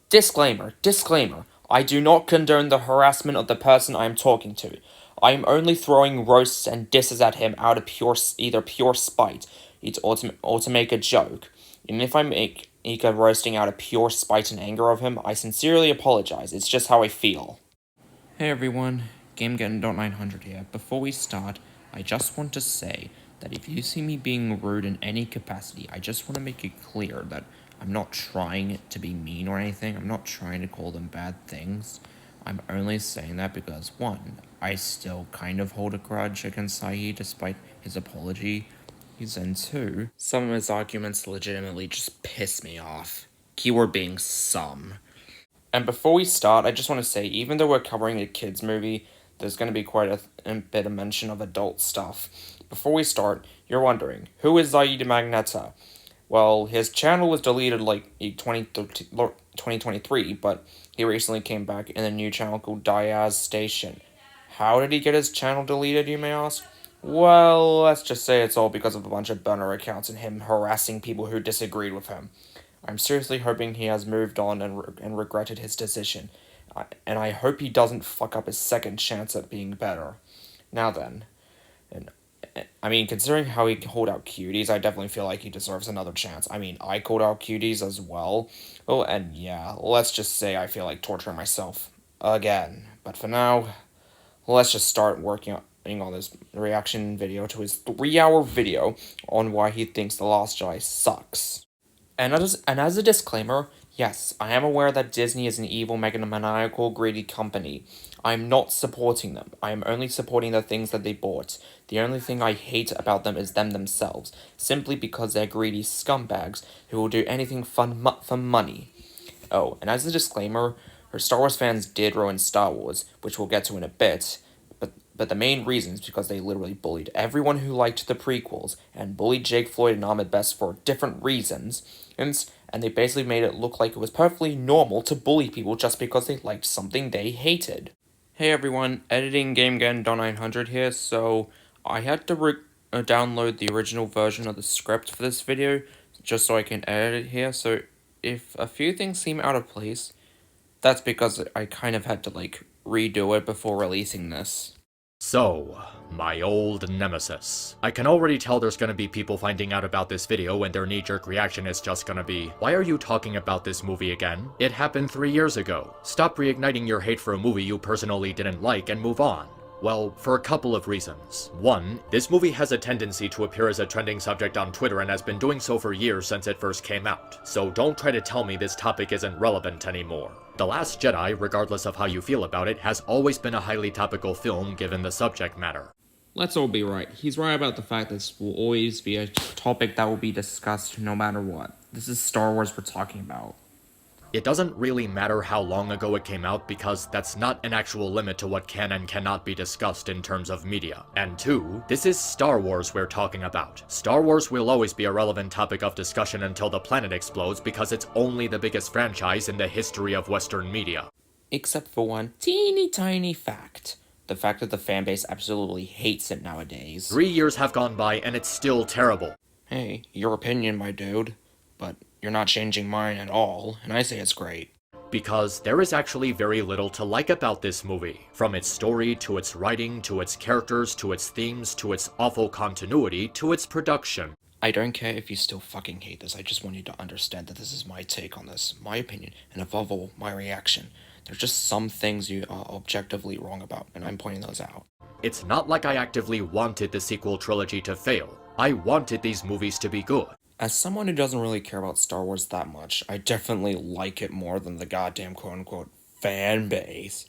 Disclaimer. I do not condone the harassment of the person I am talking to. I am only throwing roasts and disses at him out of either pure spite, or to make a joke. And if I make a roasting out of pure spite and anger of him, I sincerely apologize. It's just how I feel. Hey everyone, GameGetting.900 here. Before we start, I just want to say that if you see me being rude in any capacity, I just want to make it clear that I'm not trying to be mean or anything. I'm not trying to call them bad things. I'm only saying that because, one, I still kind of hold a grudge against Zaid despite his apology. And two, some of his arguments legitimately just piss me off. Keyword being some. And before we start, I just want to say, even though we're covering a kids' movie, there's going to be quite a bit of mention of adult stuff. Before we start, you're wondering, who is Zaid Magneta? Well, his channel was deleted like 2023, but he recently came back in a new channel called Diaz Station. How did he get his channel deleted, you may ask? Well, let's just say it's all because of a bunch of burner accounts and him harassing people who disagreed with him. I'm seriously hoping he has moved on and regretted his decision, and I hope he doesn't fuck up his second chance at being better. Now then, and I mean, considering how he called out cuties, I definitely feel like he deserves another chance. I mean, I called out cuties as well. Oh, and yeah, let's just say I feel like torturing myself again. But for now, let's just start working on this reaction video to his 3-hour video on why he thinks The Last Jedi sucks. And as a disclaimer, yes, I am aware that Disney is an evil, megalomaniacal, greedy company. I am not supporting them. I am only supporting the things that they bought. The only thing I hate about them is them themselves, simply because they're greedy scumbags who will do anything for money. Oh, and as a disclaimer, her Star Wars fans did ruin Star Wars, which we'll get to in a bit, but the main reason is because they literally bullied everyone who liked the prequels, and bullied Jake Floyd and Ahmed Best for different reasons, and they basically made it look like it was perfectly normal to bully people just because they liked something they hated. Hey everyone, editing GameGen.900 here, so I had to download the original version of the script for this video, just so I can edit it here, so if a few things seem out of place, that's because I kind of had to, redo it before releasing this. So, my old nemesis. I can already tell there's gonna be people finding out about this video and their knee-jerk reaction is just gonna be, why are you talking about this movie again? It happened 3 years ago. Stop reigniting your hate for a movie you personally didn't like and move on. Well, for a couple of reasons. One, this movie has a tendency to appear as a trending subject on Twitter and has been doing so for years since it first came out. So don't try to tell me this topic isn't relevant anymore. The Last Jedi, regardless of how you feel about it, has always been a highly topical film given the subject matter. Let's all be right. He's right about the fact that this will always be a topic that will be discussed no matter what. This is Star Wars we're talking about. It doesn't really matter how long ago it came out because that's not an actual limit to what can and cannot be discussed in terms of media. And two, this is Star Wars we're talking about. Star Wars will always be a relevant topic of discussion until the planet explodes because it's only the biggest franchise in the history of Western media. Except for one teeny tiny fact. The fact that the fanbase absolutely hates it nowadays. 3 years have gone by and it's still terrible. Hey, your opinion, my dude. But you're not changing mine at all, and I say it's great. Because there is actually very little to like about this movie. From its story, to its writing, to its characters, to its themes, to its awful continuity, to its production. I don't care if you still fucking hate this, I just want you to understand that this is my take on this, my opinion, and above all, my reaction. There's just some things you are objectively wrong about, and I'm pointing those out. It's not like I actively wanted the sequel trilogy to fail. I wanted these movies to be good. As someone who doesn't really care about Star Wars that much, I definitely like it more than the goddamn quote-unquote fan base.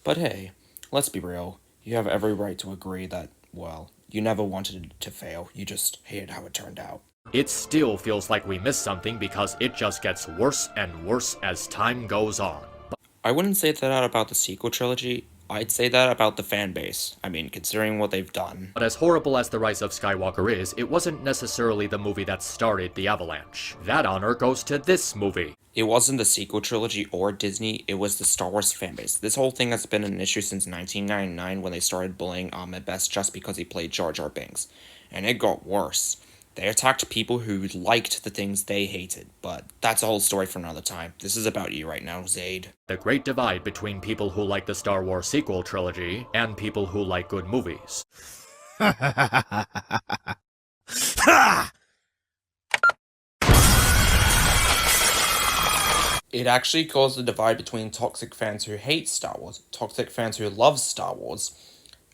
But hey, let's be real, you have every right to agree that, well, you never wanted it to fail, you just hated how it turned out. It still feels like we missed something because it just gets worse and worse as time goes on. I wouldn't say that about the sequel trilogy. I'd say that about the fan base. I mean, considering what they've done. But as horrible as The Rise of Skywalker is, it wasn't necessarily the movie that started the avalanche. That honor goes to this movie. It wasn't the sequel trilogy or Disney, it was the Star Wars fanbase. This whole thing has been an issue since 1999 when they started bullying Ahmed Best just because he played Jar Jar Binks. And it got worse. They attacked people who liked the things they hated, but that's a whole story for another time. This is about you right now, Zaid. The great divide between people who like the Star Wars sequel trilogy and people who like good movies. It actually caused a divide between toxic fans who hate Star Wars, toxic fans who love Star Wars,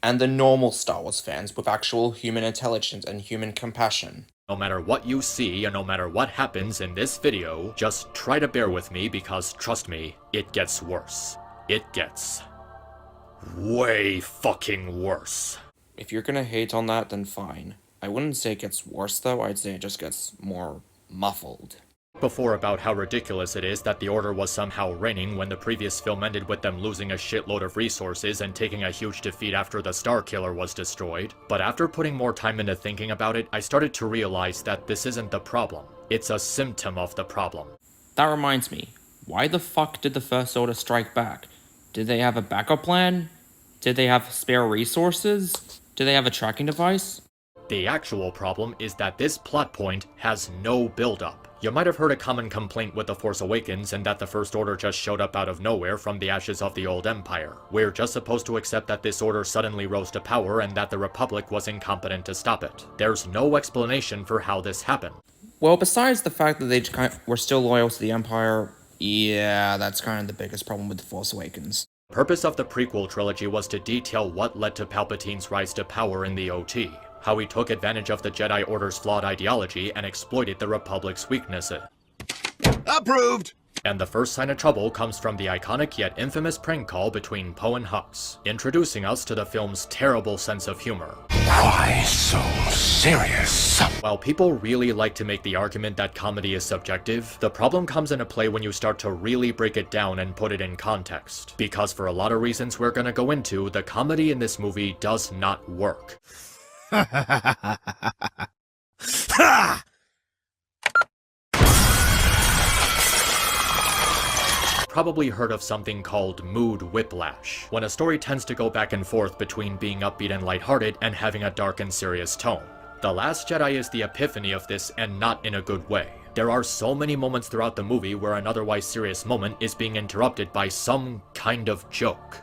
and the normal Star Wars fans with actual human intelligence and human compassion. No matter what you see and no matter what happens in this video, just try to bear with me because trust me, it gets worse. It gets way fucking worse. If you're gonna hate on that, then fine. I wouldn't say it gets worse though, I'd say it just gets more muffled. Before about how ridiculous it is that the Order was somehow reigning when the previous film ended with them losing a shitload of resources and taking a huge defeat after the Star Killer was destroyed. But after putting more time into thinking about it, I started to realize that this isn't the problem. It's a symptom of the problem. That reminds me, why the fuck did the First Order strike back? Did they have a backup plan? Did they have spare resources? Did they have a tracking device? The actual problem is that this plot point has no build-up. You might have heard a common complaint with The Force Awakens and that the First Order just showed up out of nowhere from the ashes of the old Empire. We're just supposed to accept that this order suddenly rose to power and that the Republic was incompetent to stop it. There's no explanation for how this happened. Well, besides the fact that they were still loyal to the Empire, yeah, that's kind of the biggest problem with The Force Awakens. The purpose of the prequel trilogy was to detail what led to Palpatine's rise to power in the OT. How he took advantage of the Jedi Order's flawed ideology and exploited the Republic's weaknesses. Approved! And the first sign of trouble comes from the iconic yet infamous prank call between Poe and Hux, introducing us to the film's terrible sense of humor. Why so serious? While people really like to make the argument that comedy is subjective, the problem comes into play when you start to really break it down and put it in context. Because for a lot of reasons we're gonna go into, the comedy in this movie does not work. Probably heard of something called mood whiplash, when a story tends to go back and forth between being upbeat and lighthearted and having a dark and serious tone. The Last Jedi is the epiphany of this, and not in a good way. There are so many moments throughout the movie where an otherwise serious moment is being interrupted by some kind of joke.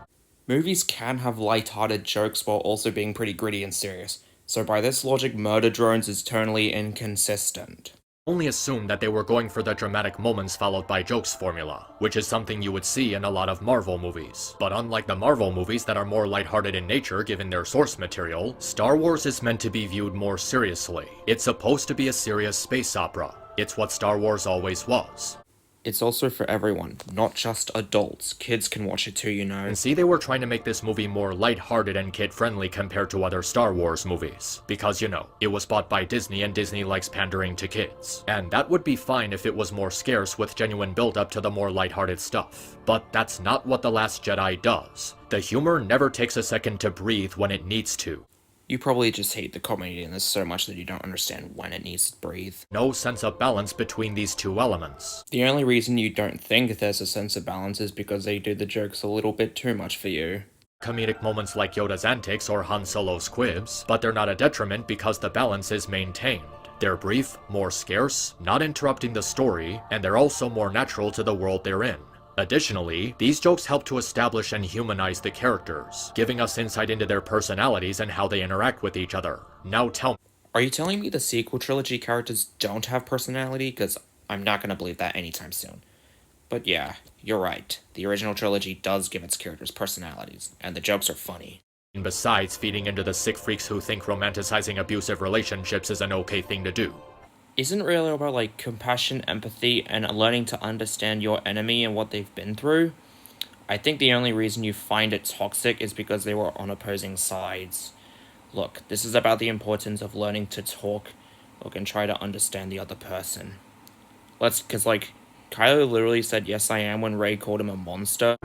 Movies can have light-hearted jokes while also being pretty gritty and serious. So by this logic, Murder Drones is totally inconsistent. Only assume that they were going for the dramatic moments followed by jokes formula, which is something you would see in a lot of Marvel movies. But unlike the Marvel movies that are more lighthearted in nature given their source material, Star Wars is meant to be viewed more seriously. It's supposed to be a serious space opera. It's what Star Wars always was. It's also for everyone, not just adults. Kids can watch it too, you know. And see, they were trying to make this movie more lighthearted and kid-friendly compared to other Star Wars movies. Because, you know, it was bought by Disney and Disney likes pandering to kids. And that would be fine if it was more scarce with genuine build-up to the more lighthearted stuff. But that's not what The Last Jedi does. The humor never takes a second to breathe when it needs to. You probably just hate the comedy in this so much that you don't understand when it needs to breathe. No sense of balance between these two elements. The only reason you don't think there's a sense of balance is because they do the jokes a little bit too much for you. Comedic moments like Yoda's antics or Han Solo's quibs, but they're not a detriment because the balance is maintained. They're brief, more scarce, not interrupting the story, and they're also more natural to the world they're in. Additionally, these jokes help to establish and humanize the characters, giving us insight into their personalities and how they interact with each other. Now tell me, Are you telling me the sequel trilogy characters don't have personality? Because I'm not going to believe that anytime soon. But yeah, you're right. The original trilogy does give its characters personalities, and the jokes are funny. besides feeding into the sick freaks who think romanticizing abusive relationships is an okay thing to do. Isn't it really about, like, compassion, empathy, and learning to understand your enemy and what they've been through? I think the only reason you find it toxic is because they were on opposing sides. Look, this is about the importance of learning to talk, and try to understand the other person. Because, like, Kylo literally said, "Yes, I am," when Rey called him a monster.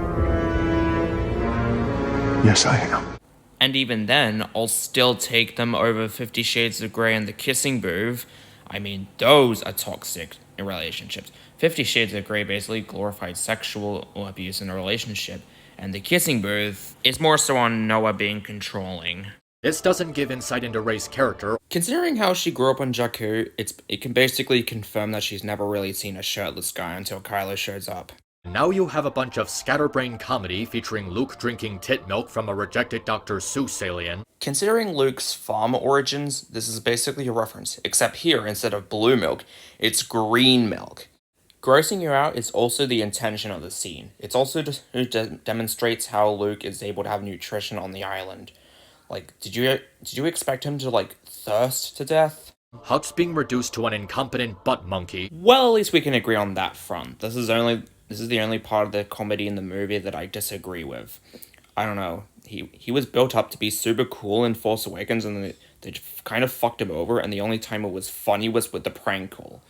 Yes, I am. And even then, I'll still take them over 50 Shades of Grey and the kissing booth. I mean, those are toxic in relationships. 50 Shades of Grey basically glorified sexual abuse in a relationship, and the kissing booth is more so on Noah being controlling. This doesn't give insight into Rey's character. Considering how she grew up on Jakku, it can basically confirm that she's never really seen a shirtless guy until Kylo shows up. Now you have a bunch of scatterbrain comedy featuring Luke drinking tit milk from a rejected Dr. Seuss alien. Considering Luke's farm origins, this is basically a reference, except here, instead of blue milk, it's green milk. Grossing you out is also the intention of the scene. It's also demonstrates how Luke is able to have nutrition on the island. Like, did you expect him to, like, thirst to death? Hux being reduced to an incompetent butt monkey. Well, at least we can agree on that front. This is the only part of the comedy in the movie that I disagree with. I don't know. He was built up to be super cool in Force Awakens, and they kind of fucked him over, and the only time it was funny was with the prank call.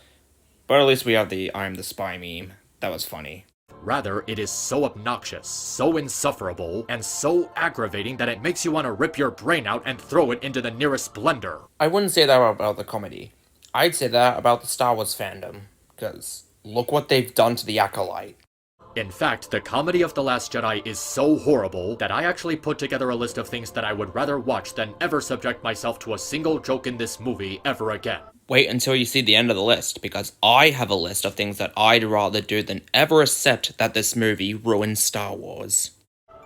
But at least we have the I'm the spy meme. That was funny. Rather, it is so obnoxious, so insufferable, and so aggravating that it makes you want to rip your brain out and throw it into the nearest blender. I wouldn't say that about the comedy. I'd say that about the Star Wars fandom. Because look what they've done to the Acolyte. In fact, the comedy of The Last Jedi is so horrible that I actually put together a list of things that I would rather watch than ever subject myself to a single joke in this movie ever again. Wait until you see the end of the list, because I have a list of things that I'd rather do than ever accept that this movie ruined Star Wars.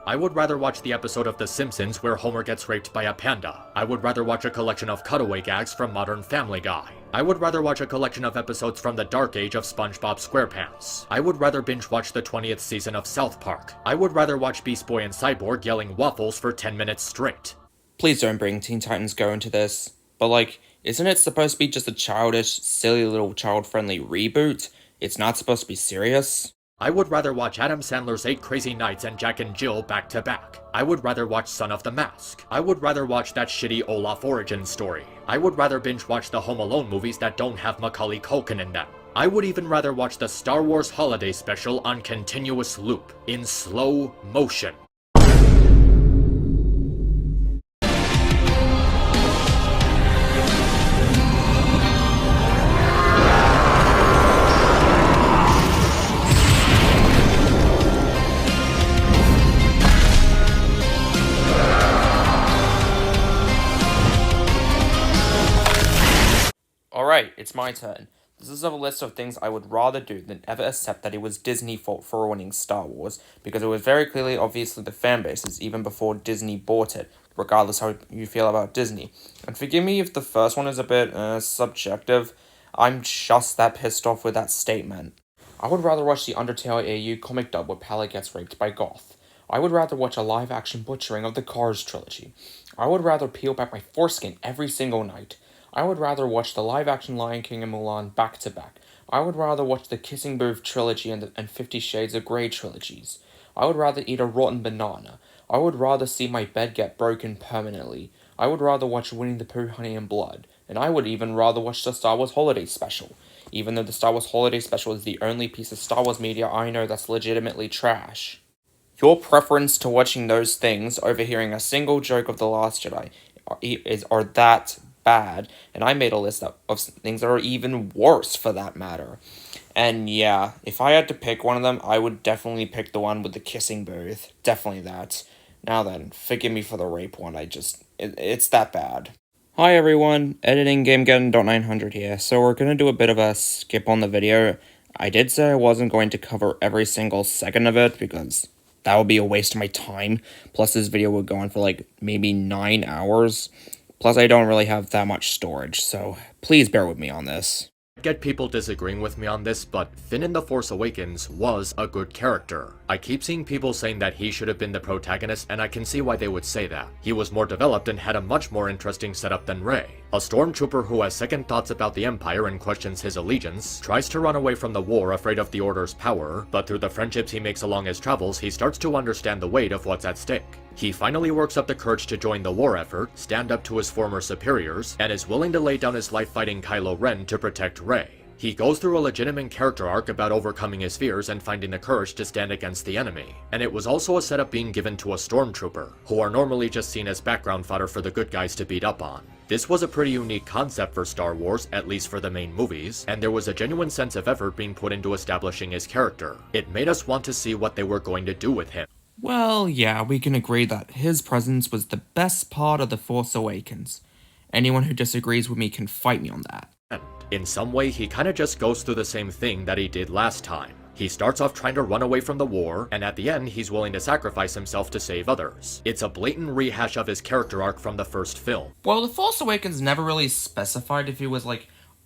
I would rather watch the episode of The Simpsons where Homer gets raped by a panda. I would rather watch a collection of cutaway gags from Modern Family Guy. I would rather watch a collection of episodes from the dark age of SpongeBob SquarePants. I would rather binge watch the 20th season of South Park. I would rather watch Beast Boy and Cyborg yelling waffles for 10 minutes straight. Please don't bring Teen Titans Go into this. But like, isn't it supposed to be just a childish, silly little child-friendly reboot? It's not supposed to be serious? I would rather watch Adam Sandler's 8 Crazy Nights and Jack and Jill back to back. I would rather watch Son of the Mask. I would rather watch that shitty Olaf origin story. I would rather binge watch the Home Alone movies that don't have Macaulay Culkin in them. I would even rather watch the Star Wars Holiday Special on continuous loop, in slow motion. Alright, it's my turn. This is a list of things I would rather do than ever accept that it was Disney's fault for ruining Star Wars, because it was very clearly obviously the fan bases even before Disney bought it, regardless how you feel about Disney. And forgive me if the first one is a bit subjective, I'm just that pissed off with that statement. I would rather watch the Undertale AU comic dub where Pally gets raped by Goth. I would rather watch a live-action butchering of the Cars trilogy. I would rather peel back my foreskin every single night. I would rather watch the live-action Lion King and Mulan back-to-back. I would rather watch the Kissing Booth trilogy and 50 Shades of Grey trilogies. I would rather eat a rotten banana. I would rather see my bed get broken permanently. I would rather watch Winnie the Pooh, Honey and Blood. And I would even rather watch the Star Wars Holiday Special. Even though the Star Wars Holiday Special is the only piece of Star Wars media I know that's legitimately trash. Your preference to watching those things over hearing a single joke of The Last Jedi are that bad, and I made a list of things that are even worse for that matter. And yeah, if I had to pick one of them, I would definitely pick the one with the kissing booth. Definitely that. Now then, forgive me for the rape one, it's that bad. Hi everyone, editing GameGeddon.900 here. So we're gonna do a bit of a skip on the video. I did say I wasn't going to cover every single second of it, because that would be a waste of my time. Plus this video would go on for like maybe 9 hours. Plus, I don't really have that much storage, so please bear with me on this. I get people disagreeing with me on this, but Finn in The Force Awakens was a good character. I keep seeing people saying that he should have been the protagonist, and I can see why they would say that. He was more developed and had a much more interesting setup than Rey. A stormtrooper who has second thoughts about the Empire and questions his allegiance, tries to run away from the war afraid of the Order's power, but through the friendships he makes along his travels, he starts to understand the weight of what's at stake. He finally works up the courage to join the war effort, stand up to his former superiors, and is willing to lay down his life fighting Kylo Ren to protect Rey. He goes through a legitimate character arc about overcoming his fears and finding the courage to stand against the enemy. And it was also a setup being given to a stormtrooper, who are normally just seen as background fodder for the good guys to beat up on. This was a pretty unique concept for Star Wars, at least for the main movies, and there was a genuine sense of effort being put into establishing his character. It made us want to see what they were going to do with him. Well, yeah, we can agree that his presence was the best part of The Force Awakens. Anyone who disagrees with me can fight me on that. And in some way, he kinda just goes through the same thing that he did last time. He starts off trying to run away from the war, and at the end, he's willing to sacrifice himself to save others. It's a blatant rehash of his character arc from the first film. Well, The Force Awakens never really specified if he was,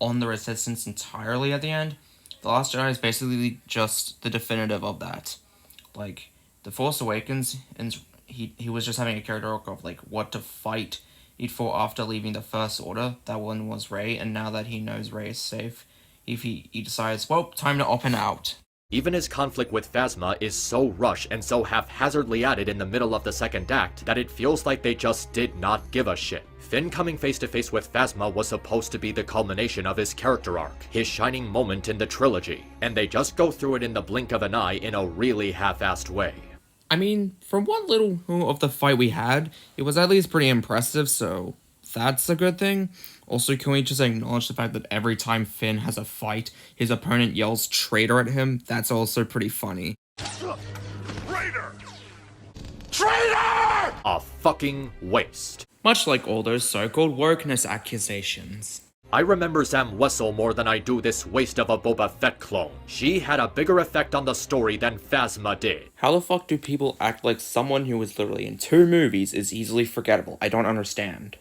on the Resistance entirely at the end. The Last Jedi is basically just the definitive of that. The Force Awakens, and he was just having a character arc of, what to fight he'd fought after leaving the First Order. That one was Rey, and now that he knows Rey is safe, he decides, well, time to open out. Even his conflict with Phasma is so rushed and so haphazardly added in the middle of the second act that it feels like they just did not give a shit. Finn coming face to face with Phasma was supposed to be the culmination of his character arc, his shining moment in the trilogy, and they just go through it in the blink of an eye in a really half-assed way. I mean, from what little of the fight we had, it was at least pretty impressive, so that's a good thing. Also, can we just acknowledge the fact that every time Finn has a fight, his opponent yells traitor at him? That's also pretty funny. Traitor! Traitor! A fucking waste. Much like all those so-called wokeness accusations. I remember Zam Wessel more than I do this waste of a Boba Fett clone. She had a bigger effect on the story than Phasma did. How the fuck do people act like someone who was literally in 2 movies is easily forgettable? I don't understand.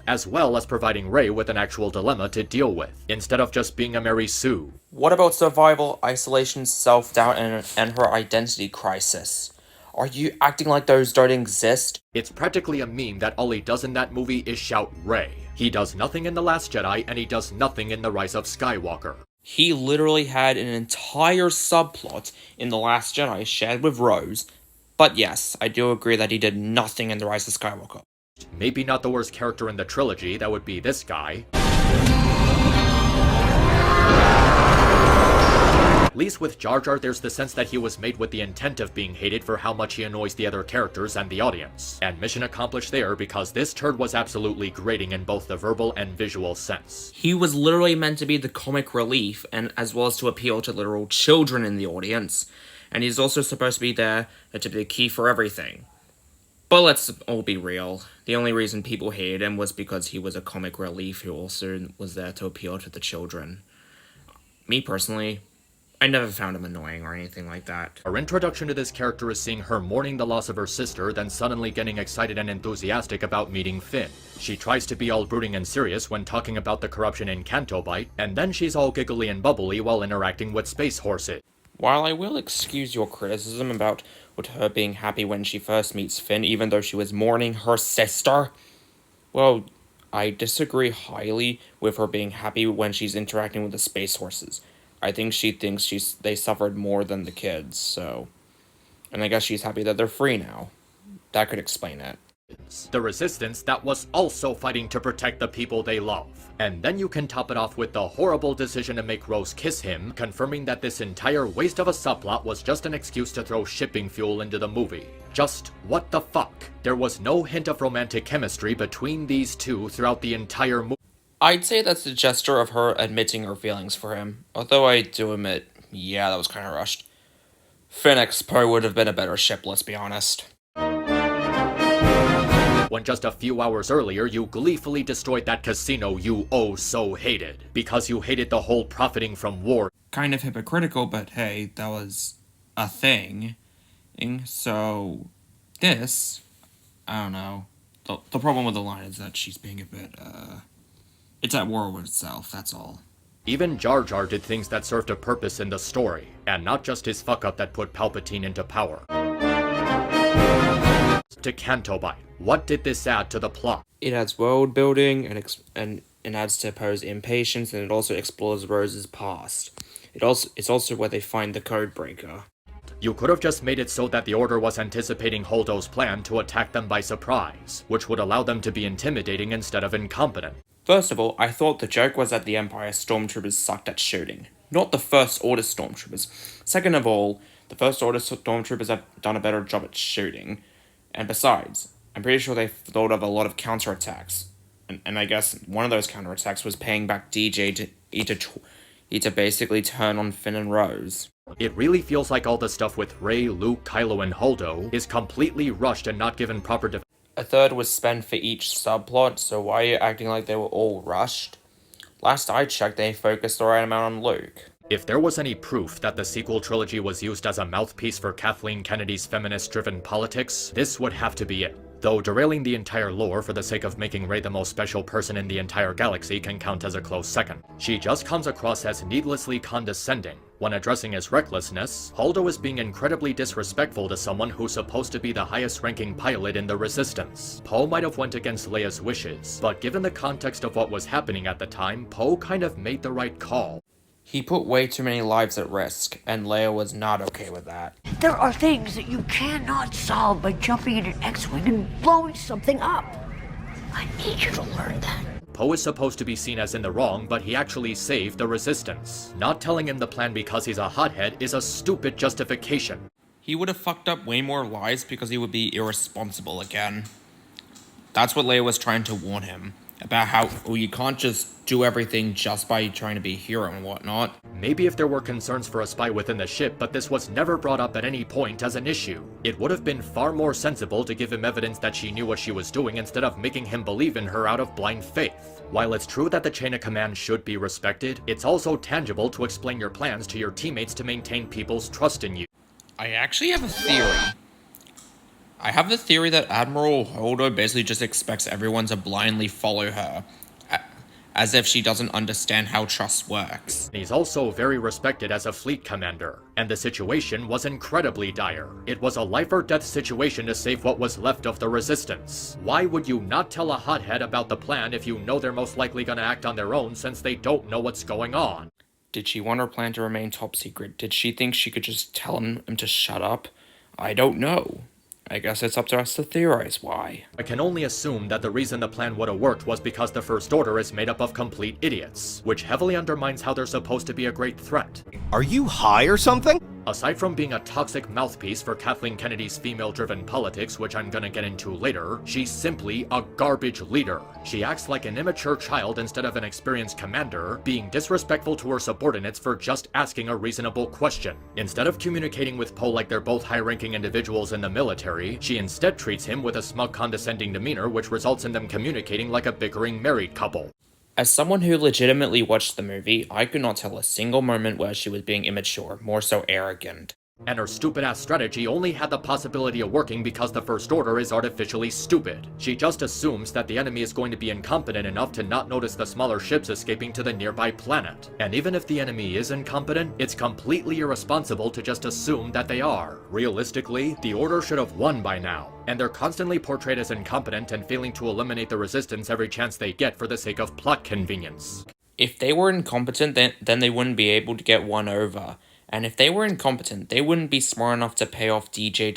As well as providing Rey with an actual dilemma to deal with, instead of just being a Mary Sue. What about survival, isolation, self-doubt, and her identity crisis? Are you acting like those don't exist? It's practically a meme that all he does in that movie is shout Rey. He does nothing in The Last Jedi, and he does nothing in The Rise of Skywalker. He literally had an entire subplot in The Last Jedi shared with Rose. But yes, I do agree that he did nothing in The Rise of Skywalker. Maybe not the worst character in the trilogy, that would be this guy. At least with Jar Jar, there's the sense that he was made with the intent of being hated for how much he annoys the other characters and the audience. And mission accomplished there, because this turd was absolutely grating in both the verbal and visual sense. He was literally meant to be the comic relief, and as well as to appeal to literal children in the audience. And he's also supposed to be there to be the key for everything. But let's all be real. The only reason people hated him was because he was a comic relief who also was there to appeal to the children. Me personally, I never found him annoying or anything like that. Our introduction to this character is seeing her mourning the loss of her sister, then suddenly getting excited and enthusiastic about meeting Finn. She tries to be all brooding and serious when talking about the corruption in Canto Bight, and then she's all giggly and bubbly while interacting with space horses. While I will excuse your criticism about her being happy when she first meets Finn, even though she was mourning her sister, well, I disagree highly with her being happy when she's interacting with the space horses. I think she thinks they suffered more than the kids, so... And I guess she's happy that they're free now. That could explain it. The resistance that was also fighting to protect the people they love. And then you can top it off with the horrible decision to make Rose kiss him, confirming that this entire waste of a subplot was just an excuse to throw shipping fuel into the movie. Just what the fuck? There was no hint of romantic chemistry between these two throughout the entire movie. I'd say that's a gesture of her admitting her feelings for him. Although I do admit, yeah, that was kind of rushed. Finn x Poe would have been a better ship, let's be honest. When just a few hours earlier you gleefully destroyed that casino you oh so hated, because you hated the whole profiting from war. Kind of hypocritical, but hey, that was a thing. So, this, I don't know. The problem with the line is that she's being a bit, it's at war with itself, that's all. Even Jar Jar did things that served a purpose in the story, and not just his fuck-up that put Palpatine into power. To Canto Bight, what did this add to the plot? It adds world building, and it adds to Poe's impatience, and it also explores Rose's past. It's also where they find the code breaker. You could have just made it so that the Order was anticipating Holdo's plan to attack them by surprise, which would allow them to be intimidating instead of incompetent. First of all, I thought the joke was that the Empire stormtroopers sucked at shooting, not the First Order stormtroopers. Second of all, the First Order stormtroopers have done a better job at shooting. And besides, I'm pretty sure they thought of a lot of counterattacks. And I guess one of those counterattacks was paying back DJ to basically turn on Finn and Rose. It really feels like all the stuff with Rey, Luke, Kylo, and Holdo is completely rushed and not given proper A third was spent for each subplot, so why are you acting like they were all rushed? Last I checked, they focused the right amount on Luke. If there was any proof that the sequel trilogy was used as a mouthpiece for Kathleen Kennedy's feminist-driven politics, this would have to be it. Though derailing the entire lore for the sake of making Rey the most special person in the entire galaxy can count as a close second. She just comes across as needlessly condescending. When addressing his recklessness, Holdo is being incredibly disrespectful to someone who's supposed to be the highest-ranking pilot in the Resistance. Poe might have went against Leia's wishes, but given the context of what was happening at the time, Poe kind of made the right call. He put way too many lives at risk, and Leia was not okay with that. There are things that you cannot solve by jumping in an X-Wing and blowing something up. I need you to learn that. Poe is supposed to be seen as in the wrong, but he actually saved the Resistance. Not telling him the plan because he's a hothead is a stupid justification. He would have fucked up way more lives because he would be irresponsible again. That's what Leia was trying to warn him. About how you can't just do everything just by trying to be a hero and whatnot. Maybe if there were concerns for a spy within the ship, but this was never brought up at any point as an issue. It would have been far more sensible to give him evidence that she knew what she was doing instead of making him believe in her out of blind faith. While it's true that the chain of command should be respected, it's also tangible to explain your plans to your teammates to maintain people's trust in you. I actually have a theory. I have the theory that Admiral Holdo basically just expects everyone to blindly follow her, as if she doesn't understand how trust works. He's also very respected as a fleet commander, and the situation was incredibly dire. It was a life-or-death situation to save what was left of the Resistance. Why would you not tell a hothead about the plan if you know they're most likely gonna act on their own since they don't know what's going on? Did she want her plan to remain top secret? Did she think she could just tell him to shut up? I don't know. I guess it's up to us to theorize why. I can only assume that the reason the plan would have worked was because the First Order is made up of complete idiots, which heavily undermines how they're supposed to be a great threat. Are you high or something? Aside from being a toxic mouthpiece for Kathleen Kennedy's female-driven politics, which I'm gonna get into later, she's simply a garbage leader. She acts like an immature child instead of an experienced commander, being disrespectful to her subordinates for just asking a reasonable question. Instead of communicating with Poe like they're both high-ranking individuals in the military, she instead treats him with a smug, condescending demeanor which results in them communicating like a bickering married couple. As someone who legitimately watched the movie, I could not tell a single moment where she was being immature, more so arrogant. And her stupid-ass strategy only had the possibility of working because the First Order is artificially stupid. She just assumes that the enemy is going to be incompetent enough to not notice the smaller ships escaping to the nearby planet. And even if the enemy is incompetent, it's completely irresponsible to just assume that they are. Realistically, the Order should have won by now. And they're constantly portrayed as incompetent and failing to eliminate the Resistance every chance they get for the sake of plot convenience. If they were incompetent, then they wouldn't be able to get one over. And if they were incompetent, they wouldn't be smart enough to pay off DJ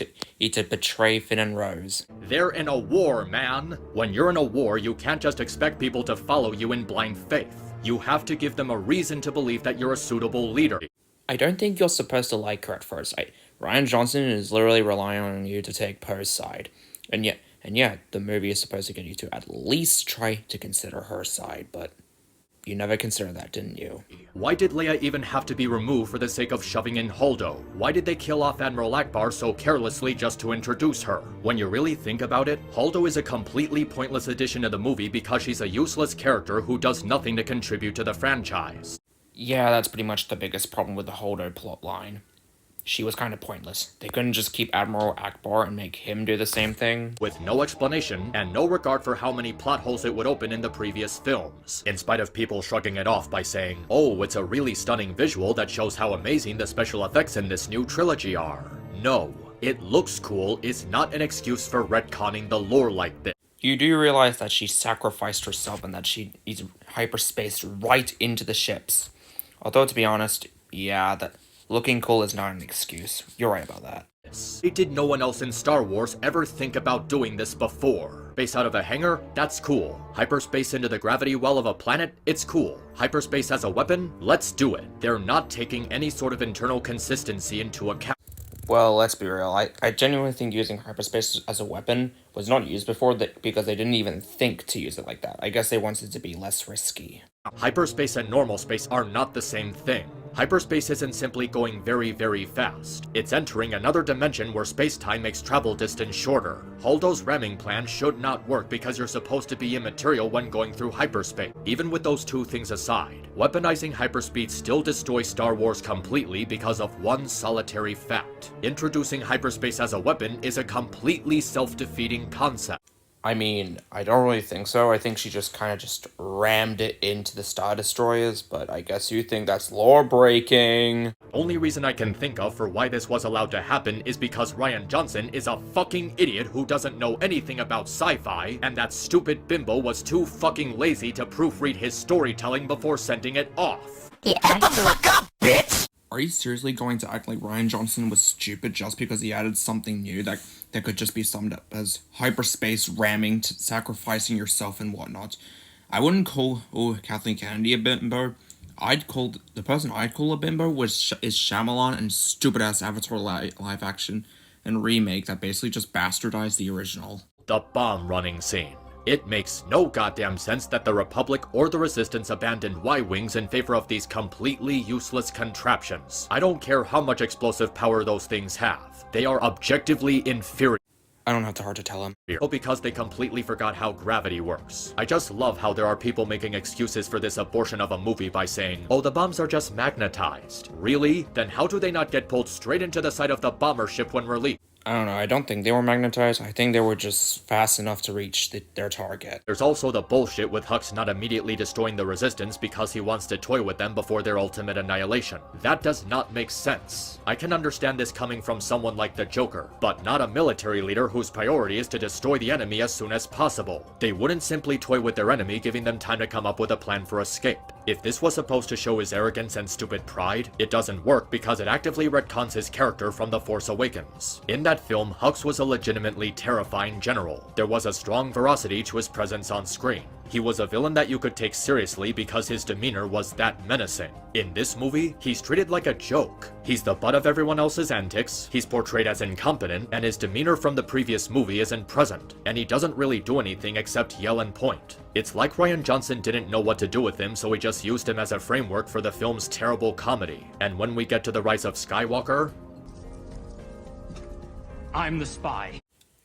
to betray Finn and Rose. They're in a war, man. When you're in a war, you can't just expect people to follow you in blind faith. You have to give them a reason to believe that you're a suitable leader. I don't think you're supposed to like her at first. Ryan Johnson is literally relying on you to take Poe's side. And yet, the movie is supposed to get you to at least try to consider her side, but you never considered that, didn't you? Why did Leia even have to be removed for the sake of shoving in Holdo? Why did they kill off Admiral Akbar so carelessly just to introduce her? When you really think about it, Holdo is a completely pointless addition to the movie because she's a useless character who does nothing to contribute to the franchise. Yeah, that's pretty much the biggest problem with the Holdo plotline. She was kind of pointless. They couldn't just keep Admiral Akbar and make him do the same thing. With no explanation, and no regard for how many plot holes it would open in the previous films. In spite of people shrugging it off by saying, oh, it's a really stunning visual that shows how amazing the special effects in this new trilogy are. No, it looks cool is not an excuse for retconning the lore like this. You do realize that she sacrificed herself and that she is hyperspaced right into the ships. Although, to be honest, yeah, that looking cool is not an excuse. You're right about that. Did no one else in Star Wars ever think about doing this before? Base out of a hangar? That's cool. Hyperspace into the gravity well of a planet? It's cool. Hyperspace as a weapon? Let's do it. They're not taking any sort of internal consistency into account. Well, let's be real. I genuinely think using hyperspace as a weapon was not used before because they didn't even think to use it like that. I guess they wanted it to be less risky. Hyperspace and normal space are not the same thing. Hyperspace isn't simply going very, very fast. It's entering another dimension where space-time makes travel distance shorter. Holdo's ramming plan should not work because you're supposed to be immaterial when going through hyperspace. Even with those two things aside, weaponizing hyperspeed still destroys Star Wars completely because of one solitary fact. Introducing hyperspace as a weapon is a completely self-defeating concept. I mean, I don't really think so. I think she just kind of just rammed it into the Star Destroyers, but I guess you think that's lore breaking. Only reason I can think of for why this was allowed to happen is because Rian Johnson is a fucking idiot who doesn't know anything about sci-fi, and that stupid bimbo was too fucking lazy to proofread his storytelling before sending it off. Are you seriously going to act like Rian Johnson was stupid just because he added something new that could just be summed up as hyperspace ramming, sacrificing yourself and whatnot? I wouldn't call Kathleen Kennedy a bimbo. The person I'd call a bimbo is Shyamalan and stupid ass Avatar live action and remake that basically just bastardized the original. The bomb running scene. It makes no goddamn sense that the Republic or the Resistance abandoned Y-Wings in favor of these completely useless contraptions. I don't care how much explosive power those things have. They are objectively inferior. I don't have the heart to tell him. Because they completely forgot how gravity works. I just love how there are people making excuses for this abortion of a movie by saying, oh, the bombs are just magnetized. Really? Then how do they not get pulled straight into the side of the bomber ship when released? I don't know, I don't think they were magnetized. I think they were just fast enough to reach their target. There's also the bullshit with Hux not immediately destroying the Resistance because he wants to toy with them before their ultimate annihilation. That does not make sense. I can understand this coming from someone like the Joker, but not a military leader whose priority is to destroy the enemy as soon as possible. They wouldn't simply toy with their enemy, giving them time to come up with a plan for escape. If this was supposed to show his arrogance and stupid pride, it doesn't work because it actively retcons his character from The Force Awakens. In that film, Hux was a legitimately terrifying general. There was a strong veracity to his presence on screen. He was a villain that you could take seriously because his demeanor was that menacing. In this movie, he's treated like a joke. He's the butt of everyone else's antics, he's portrayed as incompetent, and his demeanor from the previous movie isn't present, and he doesn't really do anything except yell and point. It's like Rian Johnson didn't know what to do with him, so he just used him as a framework for the film's terrible comedy. And when we get to The Rise of Skywalker, I'm the spy.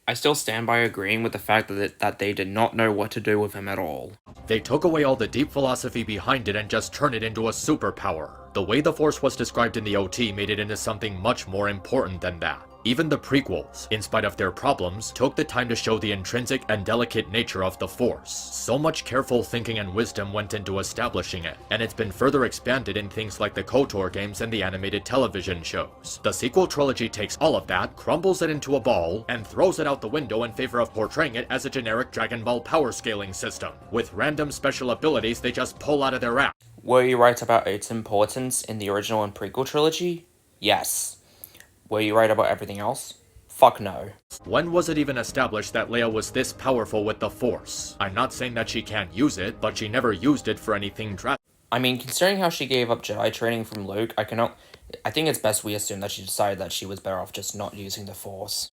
I still stand by agreeing with the fact that they did not know what to do with him at all. they took away all the deep philosophy behind it and just turned it into a superpower. The way the Force was described in the OT made it into something much more important than that. Even the prequels, in spite of their problems, took the time to show the intrinsic and delicate nature of the Force. So much careful thinking and wisdom went into establishing it, and it's been further expanded in things like the KOTOR games and the animated television shows. The sequel trilogy takes all of that, crumbles it into a ball, and throws it out the window in favor of portraying it as a generic Dragon Ball power scaling system, with random special abilities they just pull out of their ass. Were you right about its importance in the original and prequel trilogy? Yes. Were you right about everything else? Fuck no. When was it even established that Leia was this powerful with the Force? I'm not saying that she can't use it, but she never used it for anything drastic. I mean, considering how she gave up Jedi training from Luke, I think it's best we assume that she decided that she was better off just not using the Force.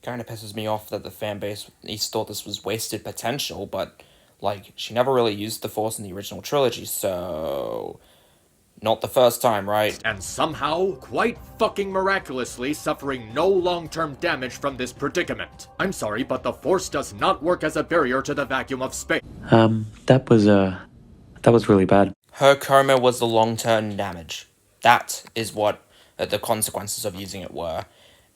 Kinda pisses me off that the fanbase at least thought this was wasted potential, but, like, she never really used the Force in the original trilogy, so... not the first time, right? And somehow, quite fucking miraculously, suffering no long-term damage from this predicament. I'm sorry, but the Force does not work as a barrier to the vacuum of space. That was really bad. Her coma was the long-term damage. That is what the consequences of using it were.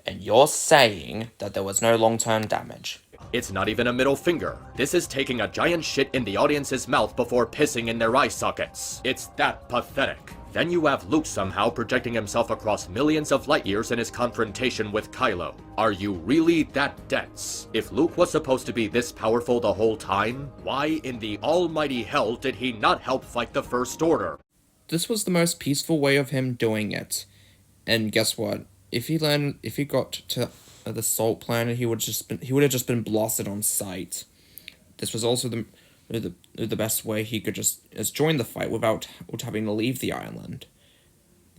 And you're saying that there was no long-term damage. It's not even a middle finger. This is taking a giant shit in the audience's mouth before pissing in their eye sockets. It's that pathetic. Then you have Luke somehow projecting himself across millions of light years in his confrontation with Kylo. Are you really that dense? If Luke was supposed to be this powerful the whole time, why in the almighty hell did he not help fight the First Order? This was the most peaceful way of him doing it. And guess what? If he got to the Salt Planet, he would have just been blasted on sight. This was also the best way he could just join the fight without having to leave the island.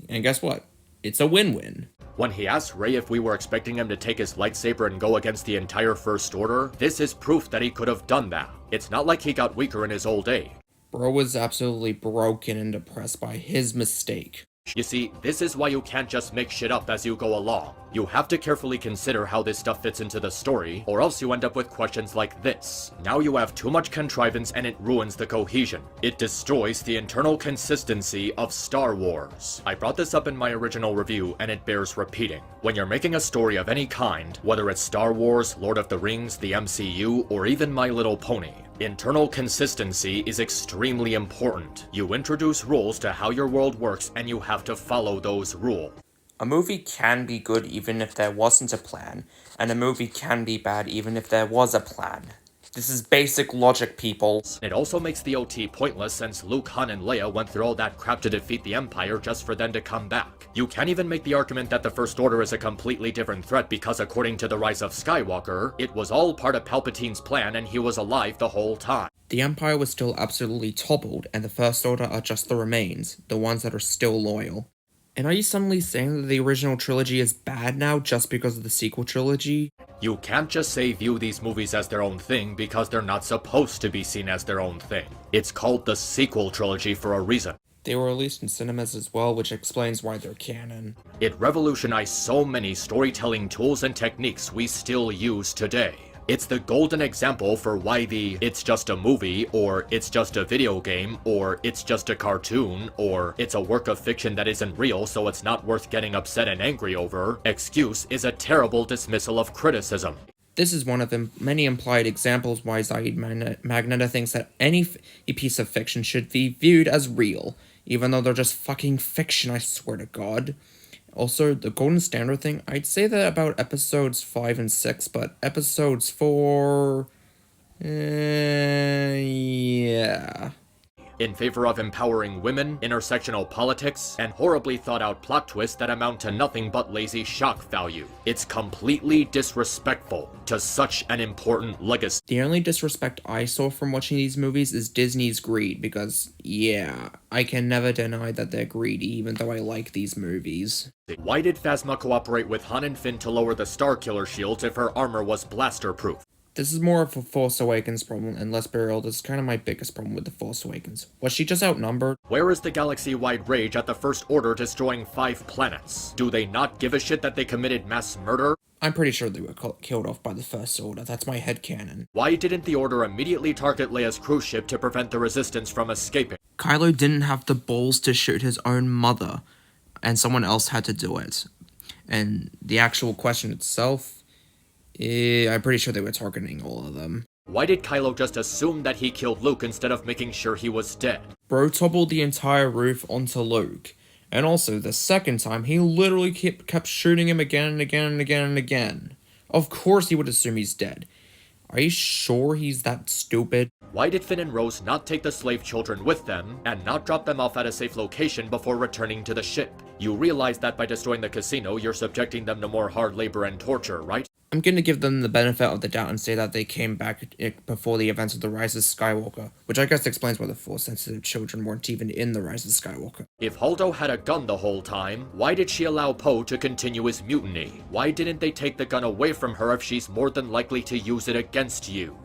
And guess what? It's a win-win. When he asked Rey if we were expecting him to take his lightsaber and go against the entire First Order, this is proof that he could have done that. It's not like he got weaker in his old age. Bro was absolutely broken and depressed by his mistake. You see, this is why you can't just make shit up as you go along. You have to carefully consider how this stuff fits into the story, or else you end up with questions like this. Now you have too much contrivance and it ruins the cohesion. It destroys the internal consistency of Star Wars. I brought this up in my original review, and it bears repeating. When you're making a story of any kind, whether it's Star Wars, Lord of the Rings, the MCU, or even My Little Pony, internal consistency is extremely important. You introduce rules to how your world works, and you have to follow those rules. A movie can be good even if there wasn't a plan, and a movie can be bad even if there was a plan. This is basic logic, people. It also makes the OT pointless since Luke, Han, and Leia went through all that crap to defeat the Empire just for them to come back. You can even make the argument that the First Order is a completely different threat because according to The Rise of Skywalker, it was all part of Palpatine's plan and he was alive the whole time. The Empire was still absolutely toppled, and the First Order are just the remains, the ones that are still loyal. And are you suddenly saying that the original trilogy is bad now just because of the sequel trilogy? You can't just say view these movies as their own thing because they're not supposed to be seen as their own thing. It's called the sequel trilogy for a reason. They were released in cinemas as well, which explains why they're canon. It revolutionized so many storytelling tools and techniques we still use today. It's the golden example for why the "it's just a movie," or "it's just a video game," or "it's just a cartoon," or "it's a work of fiction that isn't real so it's not worth getting upset and angry over" excuse is a terrible dismissal of criticism. This is one of the many implied examples why Zaid Magneta thinks that any piece of fiction should be viewed as real, even though they're just fucking fiction, I swear to God. Also, the golden standard thing, I'd say that about episodes 5 and 6, but episodes 4... yeah. In favor of empowering women, intersectional politics, and horribly thought-out plot twists that amount to nothing but lazy shock value. It's completely disrespectful to such an important legacy. The only disrespect I saw from watching these movies is Disney's greed, because, yeah, I can never deny that they're greedy, even though I like these movies. Why did Phasma cooperate with Han and Finn to lower the Starkiller shields if her armor was blaster-proof? This is more of a Force Awakens problem, and let's be real, this is kind of my biggest problem with The Force Awakens. Was she just outnumbered? Where is the galaxy-wide rage at the First Order destroying 5 planets? Do they not give a shit that they committed mass murder? I'm pretty sure they were killed off by the First Order, that's my headcanon. Why didn't the Order immediately target Leia's cruise ship to prevent the Resistance from escaping? Kylo didn't have the balls to shoot his own mother, and someone else had to do it. And the actual question itself... I'm pretty sure they were targeting all of them. Why did Kylo just assume that he killed Luke instead of making sure he was dead? Bro toppled the entire roof onto Luke. And also, the second time, he literally kept shooting him again and again and again and again. Of course he would assume he's dead. Are you sure he's that stupid? Why did Finn and Rose not take the slave children with them, and not drop them off at a safe location before returning to the ship? You realize that by destroying the casino, you're subjecting them to more hard labor and torture, right? I'm gonna give them the benefit of the doubt and say that they came back before the events of The Rise of Skywalker, which I guess explains why the Force-sensitive children weren't even in The Rise of Skywalker. If Holdo had a gun the whole time, why did she allow Poe to continue his mutiny? Why didn't they take the gun away from her if she's more than likely to use it against you?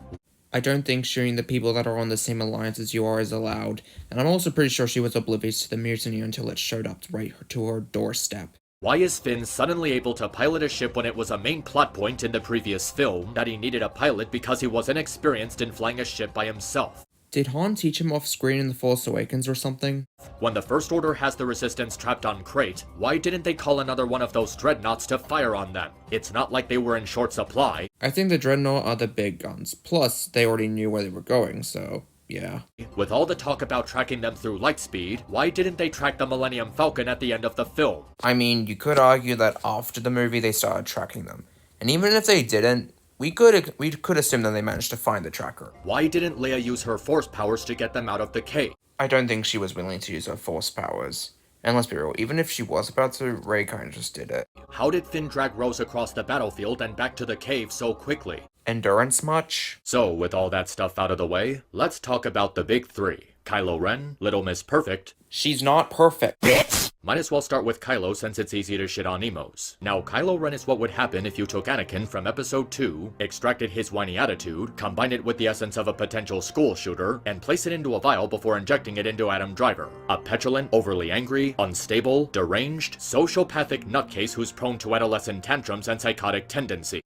I don't think shooting the people that are on the same alliance as you are is allowed, and I'm also pretty sure she was oblivious to the mutiny until it showed up right to her doorstep. Why is Finn suddenly able to pilot a ship when it was a main plot point in the previous film that he needed a pilot because he was inexperienced in flying a ship by himself? Did Han teach him off screen in The Force Awakens or something? When the First Order has the Resistance trapped on Crate, why didn't they call another one of those dreadnoughts to fire on them? It's not like they were in short supply. I think the Dreadnought are the big guns, plus they already knew where they were going, so... yeah. With all the talk about tracking them through lightspeed, why didn't they track the Millennium Falcon at the end of the film? I mean, you could argue that after the movie they started tracking them. And even if they didn't, we could assume that they managed to find the tracker. Why didn't Leia use her force powers to get them out of the cave? I don't think she was willing to use her force powers. And let's be real, even if she was about to, Rey kinda just did it. How did Finn drag Rose across the battlefield and back to the cave so quickly? Endurance much? So, with all that stuff out of the way, let's talk about the big 3. Kylo Ren, Little Miss Perfect. She's not perfect. Might as well start with Kylo since it's easy to shit on emos. Now, Kylo Ren is what would happen if you took Anakin from Episode 2, extracted his whiny attitude, combined it with the essence of a potential school shooter, and place it into a vial before injecting it into Adam Driver. A petulant, overly angry, unstable, deranged, sociopathic nutcase who's prone to adolescent tantrums and psychotic tendency.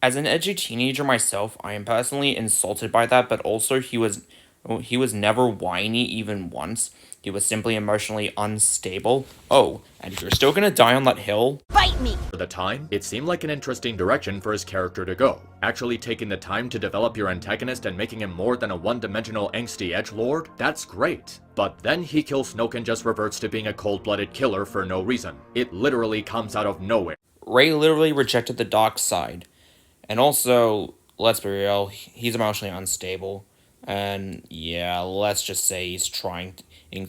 As an edgy teenager myself, I am personally insulted by that, but also he was never whiny even once. He was simply emotionally unstable. Oh, and if you're still gonna die on that hill... Bite me! For the time, it seemed like an interesting direction for his character to go. Actually taking the time to develop your antagonist and making him more than a one-dimensional angsty edgelord, that's great. But then he kills Snoke and just reverts to being a cold-blooded killer for no reason. It literally comes out of nowhere. Rey literally rejected the dark side. And also, let's be real, he's emotionally unstable. And yeah, let's just say he's trying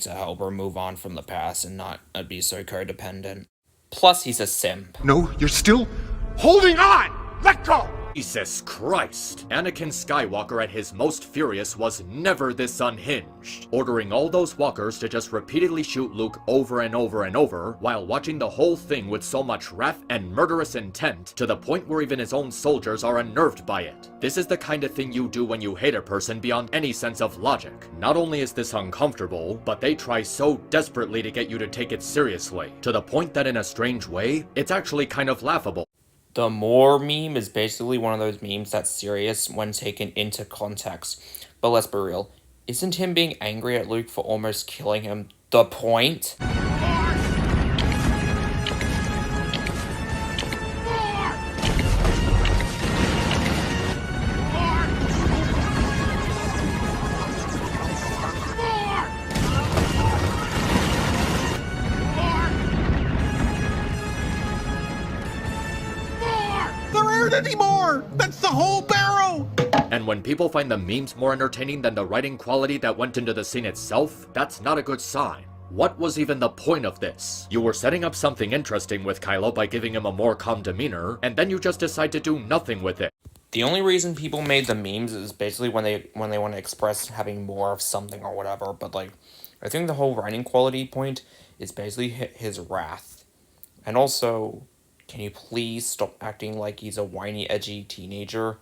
to help her move on from the past and not be so codependent. Plus, he's a simp. No, you're still holding on! Let go! Jesus Christ! Anakin Skywalker at his most furious was never this unhinged, ordering all those walkers to just repeatedly shoot Luke over and over and over, while watching the whole thing with so much wrath and murderous intent, to the point where even his own soldiers are unnerved by it. This is the kind of thing you do when you hate a person beyond any sense of logic. Not only is this uncomfortable, but they try so desperately to get you to take it seriously, to the point that in a strange way, it's actually kind of laughable. The more meme is basically one of those memes that's serious when taken into context. But let's be real, isn't him being angry at Luke for almost killing him the point? Anymore! That's the whole barrow! And when people find the memes more entertaining than the writing quality that went into the scene itself, that's not a good sign. What was even the point of this? You were setting up something interesting with Kylo by giving him a more calm demeanor, and then you just decide to do nothing with it. The only reason people made the memes is basically when they want to express having more of something or whatever, but like, I think the whole writing quality point is basically his wrath. And also, can you please stop acting like he's a whiny, edgy teenager?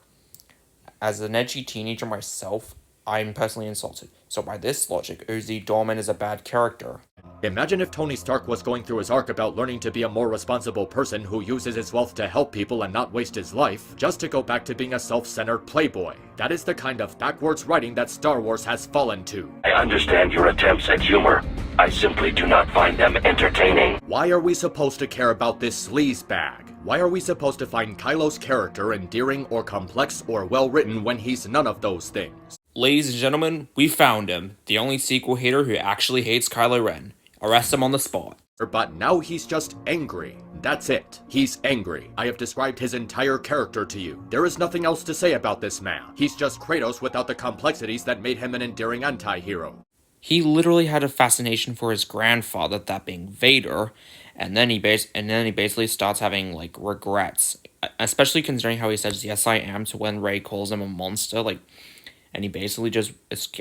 As an edgy teenager myself, I'm personally insulted. So by this logic, Uzi Dorman is a bad character. Imagine if Tony Stark was going through his arc about learning to be a more responsible person who uses his wealth to help people and not waste his life, just to go back to being a self-centered playboy. That is the kind of backwards writing that Star Wars has fallen to. I understand your attempts at humor. I simply do not find them entertaining. Why are we supposed to care about this sleazebag? Why are we supposed to find Kylo's character endearing or complex or well-written when he's none of those things? Ladies and gentlemen, we found him. The only sequel hater who actually hates Kylo Ren. Arrest him on the spot. But now he's just angry. That's it. He's angry. I have described his entire character to you. There is nothing else to say about this man. He's just Kratos without the complexities that made him an endearing anti-hero. He literally had a fascination for his grandfather, that being Vader, and then he basically starts having like regrets, especially considering how he says "yes I am" to when Rey calls him a monster, like, and he basically just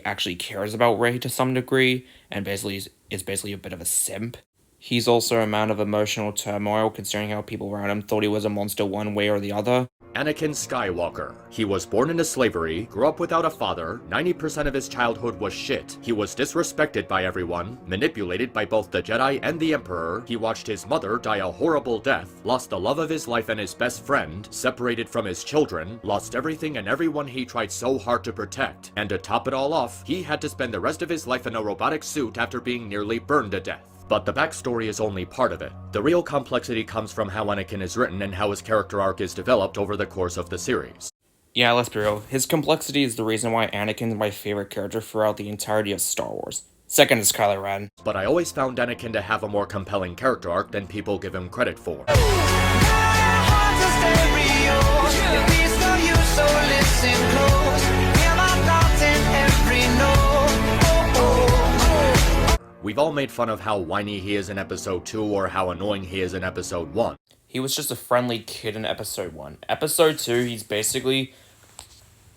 actually cares about Rey to some degree, and basically is basically a bit of a simp. He's also a man of emotional turmoil, considering how people around him thought he was a monster one way or the other. Anakin Skywalker. He was born into slavery, grew up without a father, 90% of his childhood was shit. He was disrespected by everyone, manipulated by both the Jedi and the Emperor. He watched his mother die a horrible death, lost the love of his life and his best friend, separated from his children, lost everything and everyone he tried so hard to protect. And to top it all off, he had to spend the rest of his life in a robotic suit after being nearly burned to death. But the backstory is only part of it. The real complexity comes from how Anakin is written and how his character arc is developed over the course of the series. Yeah, let's be real. His complexity is the reason why Anakin is my favorite character throughout the entirety of Star Wars. Second is Kylo Ren. But I always found Anakin to have a more compelling character arc than people give him credit for. We've all made fun of how whiny he is in Episode 2 or how annoying he is in Episode 1. He was just a friendly kid in Episode 1. Episode 2, he's basically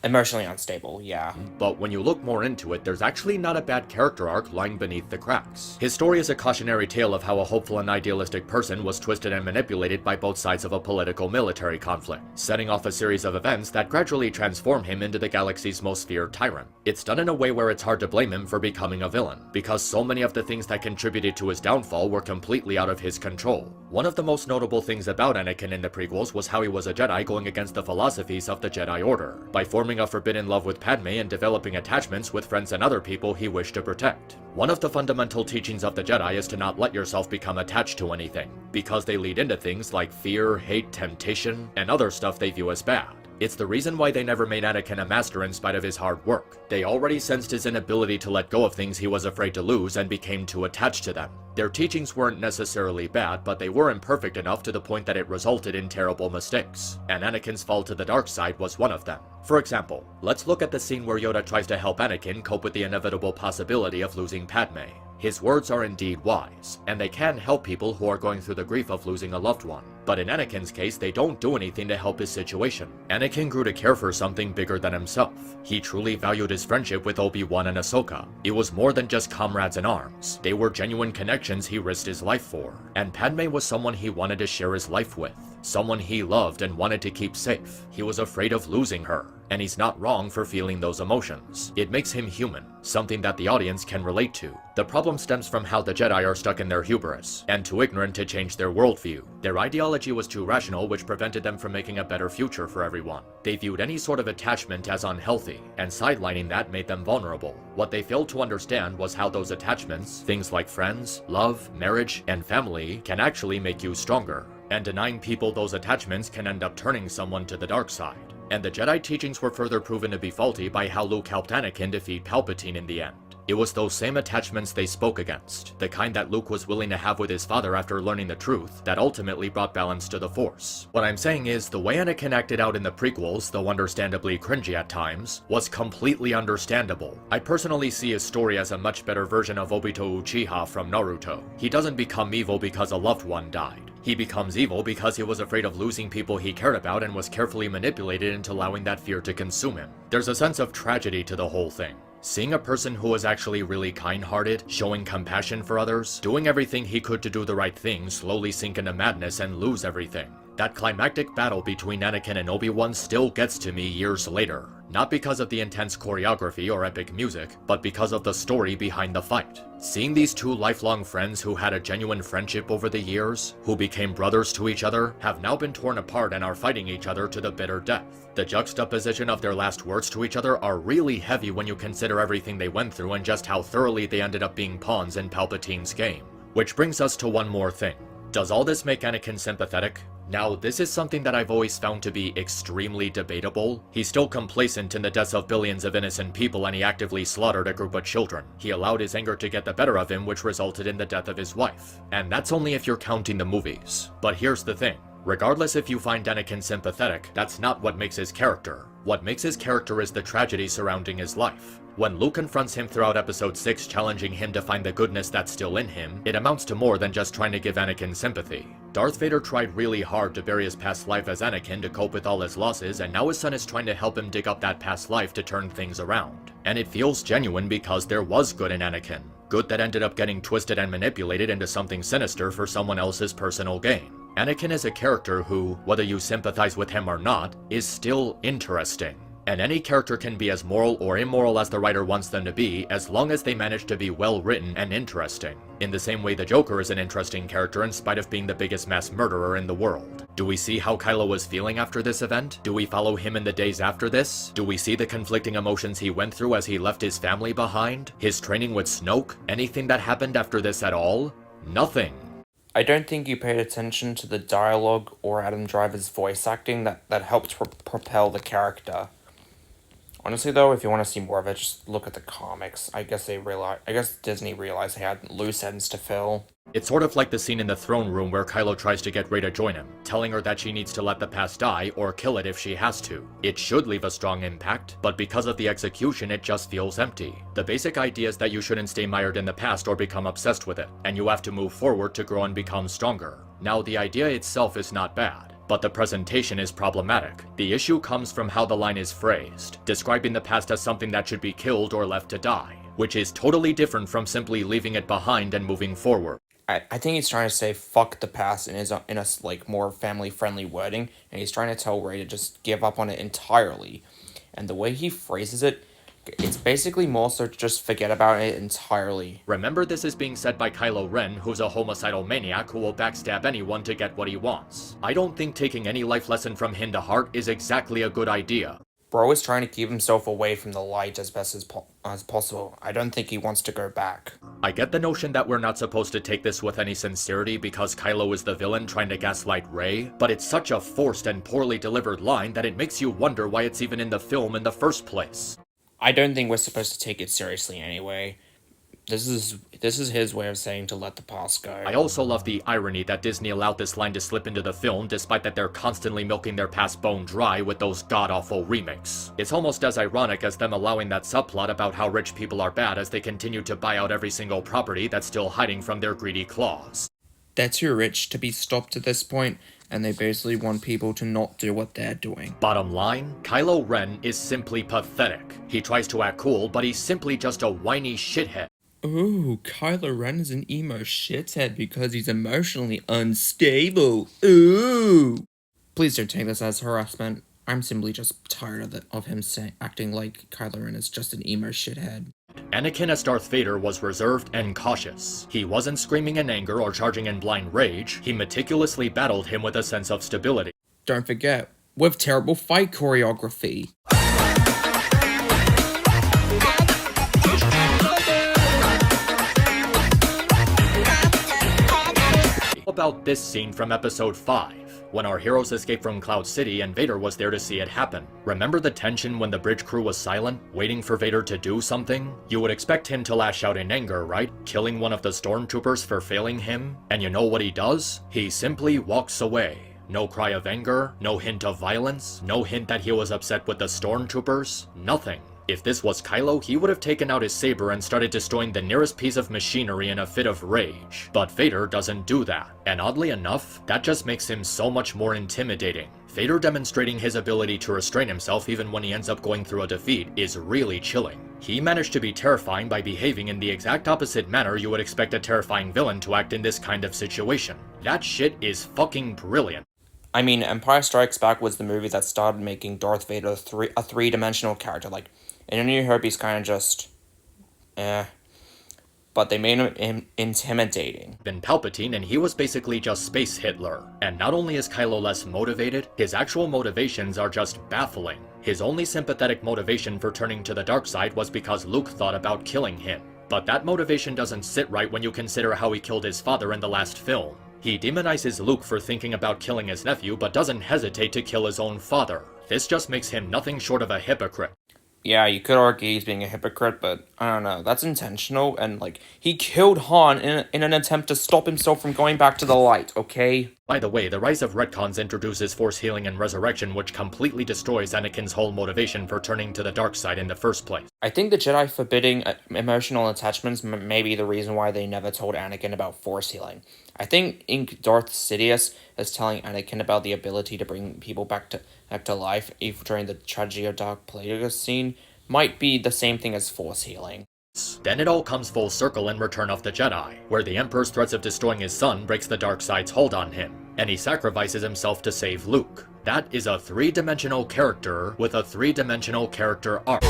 Emotionally unstable, yeah. But when you look more into it, there's actually not a bad character arc lying beneath the cracks. His story is a cautionary tale of how a hopeful and idealistic person was twisted and manipulated by both sides of a political-military conflict, setting off a series of events that gradually transform him into the galaxy's most feared tyrant. It's done in a way where it's hard to blame him for becoming a villain, because so many of the things that contributed to his downfall were completely out of his control. One of the most notable things about Anakin in the prequels was how he was a Jedi going against the philosophies of the Jedi Order, by forming a forbidden love with Padme and developing attachments with friends and other people he wished to protect. One of the fundamental teachings of the Jedi is to not let yourself become attached to anything, because they lead into things like fear, hate, temptation, and other stuff they view as bad. It's the reason why they never made Anakin a master in spite of his hard work. They already sensed his inability to let go of things he was afraid to lose and became too attached to them. Their teachings weren't necessarily bad, but they were imperfect enough to the point that it resulted in terrible mistakes, and Anakin's fall to the dark side was one of them. For example, let's look at the scene where Yoda tries to help Anakin cope with the inevitable possibility of losing Padme. His words are indeed wise, and they can help people who are going through the grief of losing a loved one. But in Anakin's case, they don't do anything to help his situation. Anakin grew to care for something bigger than himself. He truly valued his friendship with Obi-Wan and Ahsoka. It was more than just comrades in arms. They were genuine connections he risked his life for. And Padme was someone he wanted to share his life with. Someone he loved and wanted to keep safe. He was afraid of losing her. And he's not wrong for feeling those emotions. It makes him human, something that the audience can relate to. The problem stems from how the Jedi are stuck in their hubris, and too ignorant to change their worldview. Their ideology was too rational, which prevented them from making a better future for everyone. They viewed any sort of attachment as unhealthy, and sidelining that made them vulnerable. What they failed to understand was how those attachments, things like friends, love, marriage, and family, can actually make you stronger. And denying people those attachments can end up turning someone to the dark side. And the Jedi teachings were further proven to be faulty by how Luke helped Anakin defeat Palpatine in the end. It was those same attachments they spoke against, the kind that Luke was willing to have with his father after learning the truth, that ultimately brought balance to the Force. What I'm saying is, the way Anakin acted out in the prequels, though understandably cringy at times, was completely understandable. I personally see his story as a much better version of Obito Uchiha from Naruto. He doesn't become evil because a loved one died. He becomes evil because he was afraid of losing people he cared about and was carefully manipulated into allowing that fear to consume him. There's a sense of tragedy to the whole thing. Seeing a person who was actually really kind-hearted, showing compassion for others, doing everything he could to do the right thing, slowly sink into madness and lose everything. That climactic battle between Anakin and Obi-Wan still gets to me years later. Not because of the intense choreography or epic music, but because of the story behind the fight. Seeing these two lifelong friends who had a genuine friendship over the years, who became brothers to each other, have now been torn apart and are fighting each other to the bitter death. The juxtaposition of their last words to each other are really heavy when you consider everything they went through and just how thoroughly they ended up being pawns in Palpatine's game. Which brings us to one more thing. Does all this make Anakin sympathetic? Now, this is something that I've always found to be extremely debatable. He's still complacent in the deaths of billions of innocent people, and he actively slaughtered a group of children. He allowed his anger to get the better of him, which resulted in the death of his wife. And that's only if you're counting the movies. But here's the thing. Regardless if you find Anakin sympathetic, that's not what makes his character. What makes his character is the tragedy surrounding his life. When Luke confronts him throughout Episode 6, challenging him to find the goodness that's still in him, it amounts to more than just trying to give Anakin sympathy. Darth Vader tried really hard to bury his past life as Anakin to cope with all his losses, and now his son is trying to help him dig up that past life to turn things around. And it feels genuine because there was good in Anakin. Good that ended up getting twisted and manipulated into something sinister for someone else's personal gain. Anakin is a character who, whether you sympathize with him or not, is still interesting. And any character can be as moral or immoral as the writer wants them to be, as long as they manage to be well written and interesting. In the same way the Joker is an interesting character in spite of being the biggest mass murderer in the world. Do we see how Kylo was feeling after this event? Do we follow him in the days after this? Do we see the conflicting emotions he went through as he left his family behind? His training with Snoke? Anything that happened after this at all? Nothing. I don't think you paid attention to the dialogue or Adam Driver's voice acting that helped propel the character. Honestly, though, if you want to see more of it, just look at the comics. I guess Disney realized they had loose ends to fill. It's sort of like the scene in the throne room where Kylo tries to get Rey to join him, telling her that she needs to let the past die or kill it if she has to. It should leave a strong impact, but because of the execution, it just feels empty. The basic idea is that you shouldn't stay mired in the past or become obsessed with it, and you have to move forward to grow and become stronger. Now, the idea itself is not bad. but the presentation is problematic. The issue comes from how the line is phrased, describing the past as something that should be killed or left to die, which is totally different from simply leaving it behind and moving forward. I think he's trying to say fuck the past in a like more family friendly wording, and he's trying to tell Rey to just give up on it entirely. And the way he phrases it, it's basically more so just forget about it entirely. Remember, this is being said by Kylo Ren, who's a homicidal maniac who will backstab anyone to get what he wants. I don't think taking any life lesson from him to heart is exactly a good idea. Bro is trying to keep himself away from the light as best as possible. I don't think he wants to go back. I get the notion that we're not supposed to take this with any sincerity because Kylo is the villain trying to gaslight Rey, but it's such a forced and poorly delivered line that it makes you wonder why it's even in the film in the first place. I don't think we're supposed to take it seriously anyway. This is his way of saying to let the past go. I also love the irony that Disney allowed this line to slip into the film despite that they're constantly milking their past bone dry with those god-awful remakes. It's almost as ironic as them allowing that subplot about how rich people are bad as they continue to buy out every single property that's still hiding from their greedy claws. They're too rich to be stopped at this point, and they basically want people to not do what they're doing. Bottom line, Kylo Ren is simply pathetic. He tries to act cool, but he's simply just a whiny shithead. Ooh, Kylo Ren is an emo shithead because he's emotionally unstable. Ooh. Please don't take this as harassment. I'm simply just tired of him acting like Kylo Ren is just an emo shithead. Anakin as Darth Vader was reserved and cautious. He wasn't screaming in anger or charging in blind rage. He meticulously battled him with a sense of stability. Don't forget, with terrible fight choreography. About this scene from episode 5, when our heroes escaped from Cloud City and Vader was there to see it happen. Remember the tension when the bridge crew was silent, waiting for Vader to do something? You would expect him to lash out in anger, right? Killing one of the stormtroopers for failing him? And you know what he does? He simply walks away. No cry of anger, no hint of violence, no hint that he was upset with the stormtroopers, nothing. If this was Kylo, he would have taken out his saber and started destroying the nearest piece of machinery in a fit of rage. But Vader doesn't do that. And oddly enough, that just makes him so much more intimidating. Vader demonstrating his ability to restrain himself even when he ends up going through a defeat is really chilling. He managed to be terrifying by behaving in the exact opposite manner you would expect a terrifying villain to act in this kind of situation. That shit is fucking brilliant. I mean, Empire Strikes Back was the movie that started making Darth Vader a three-dimensional character. Like, in A New Hope, he's kind of just, but they made him intimidating. Been Palpatine, and he was basically just Space Hitler. And not only is Kylo less motivated, his actual motivations are just baffling. His only sympathetic motivation for turning to the dark side was because Luke thought about killing him. But that motivation doesn't sit right when you consider how he killed his father in the last film. He demonizes Luke for thinking about killing his nephew, but doesn't hesitate to kill his own father. This just makes him nothing short of a hypocrite. Yeah, you could argue he's being a hypocrite, but I don't know, that's intentional, and like, he killed Han in an attempt to stop himself from going back to the light, okay? By the way, the rise of retcons introduces Force healing and resurrection, which completely destroys Anakin's whole motivation for turning to the dark side in the first place. I think the Jedi forbidding emotional attachments may be the reason why they never told Anakin about Force healing. I think Darth Sidious is telling Anakin about the ability to bring people back to life even during the tragedy of Darth Plagueis scene might be the same thing as Force healing. Then it all comes full circle in Return of the Jedi, where the Emperor's threats of destroying his son breaks the dark side's hold on him, and he sacrifices himself to save Luke. That is a three-dimensional character with a three-dimensional character arc.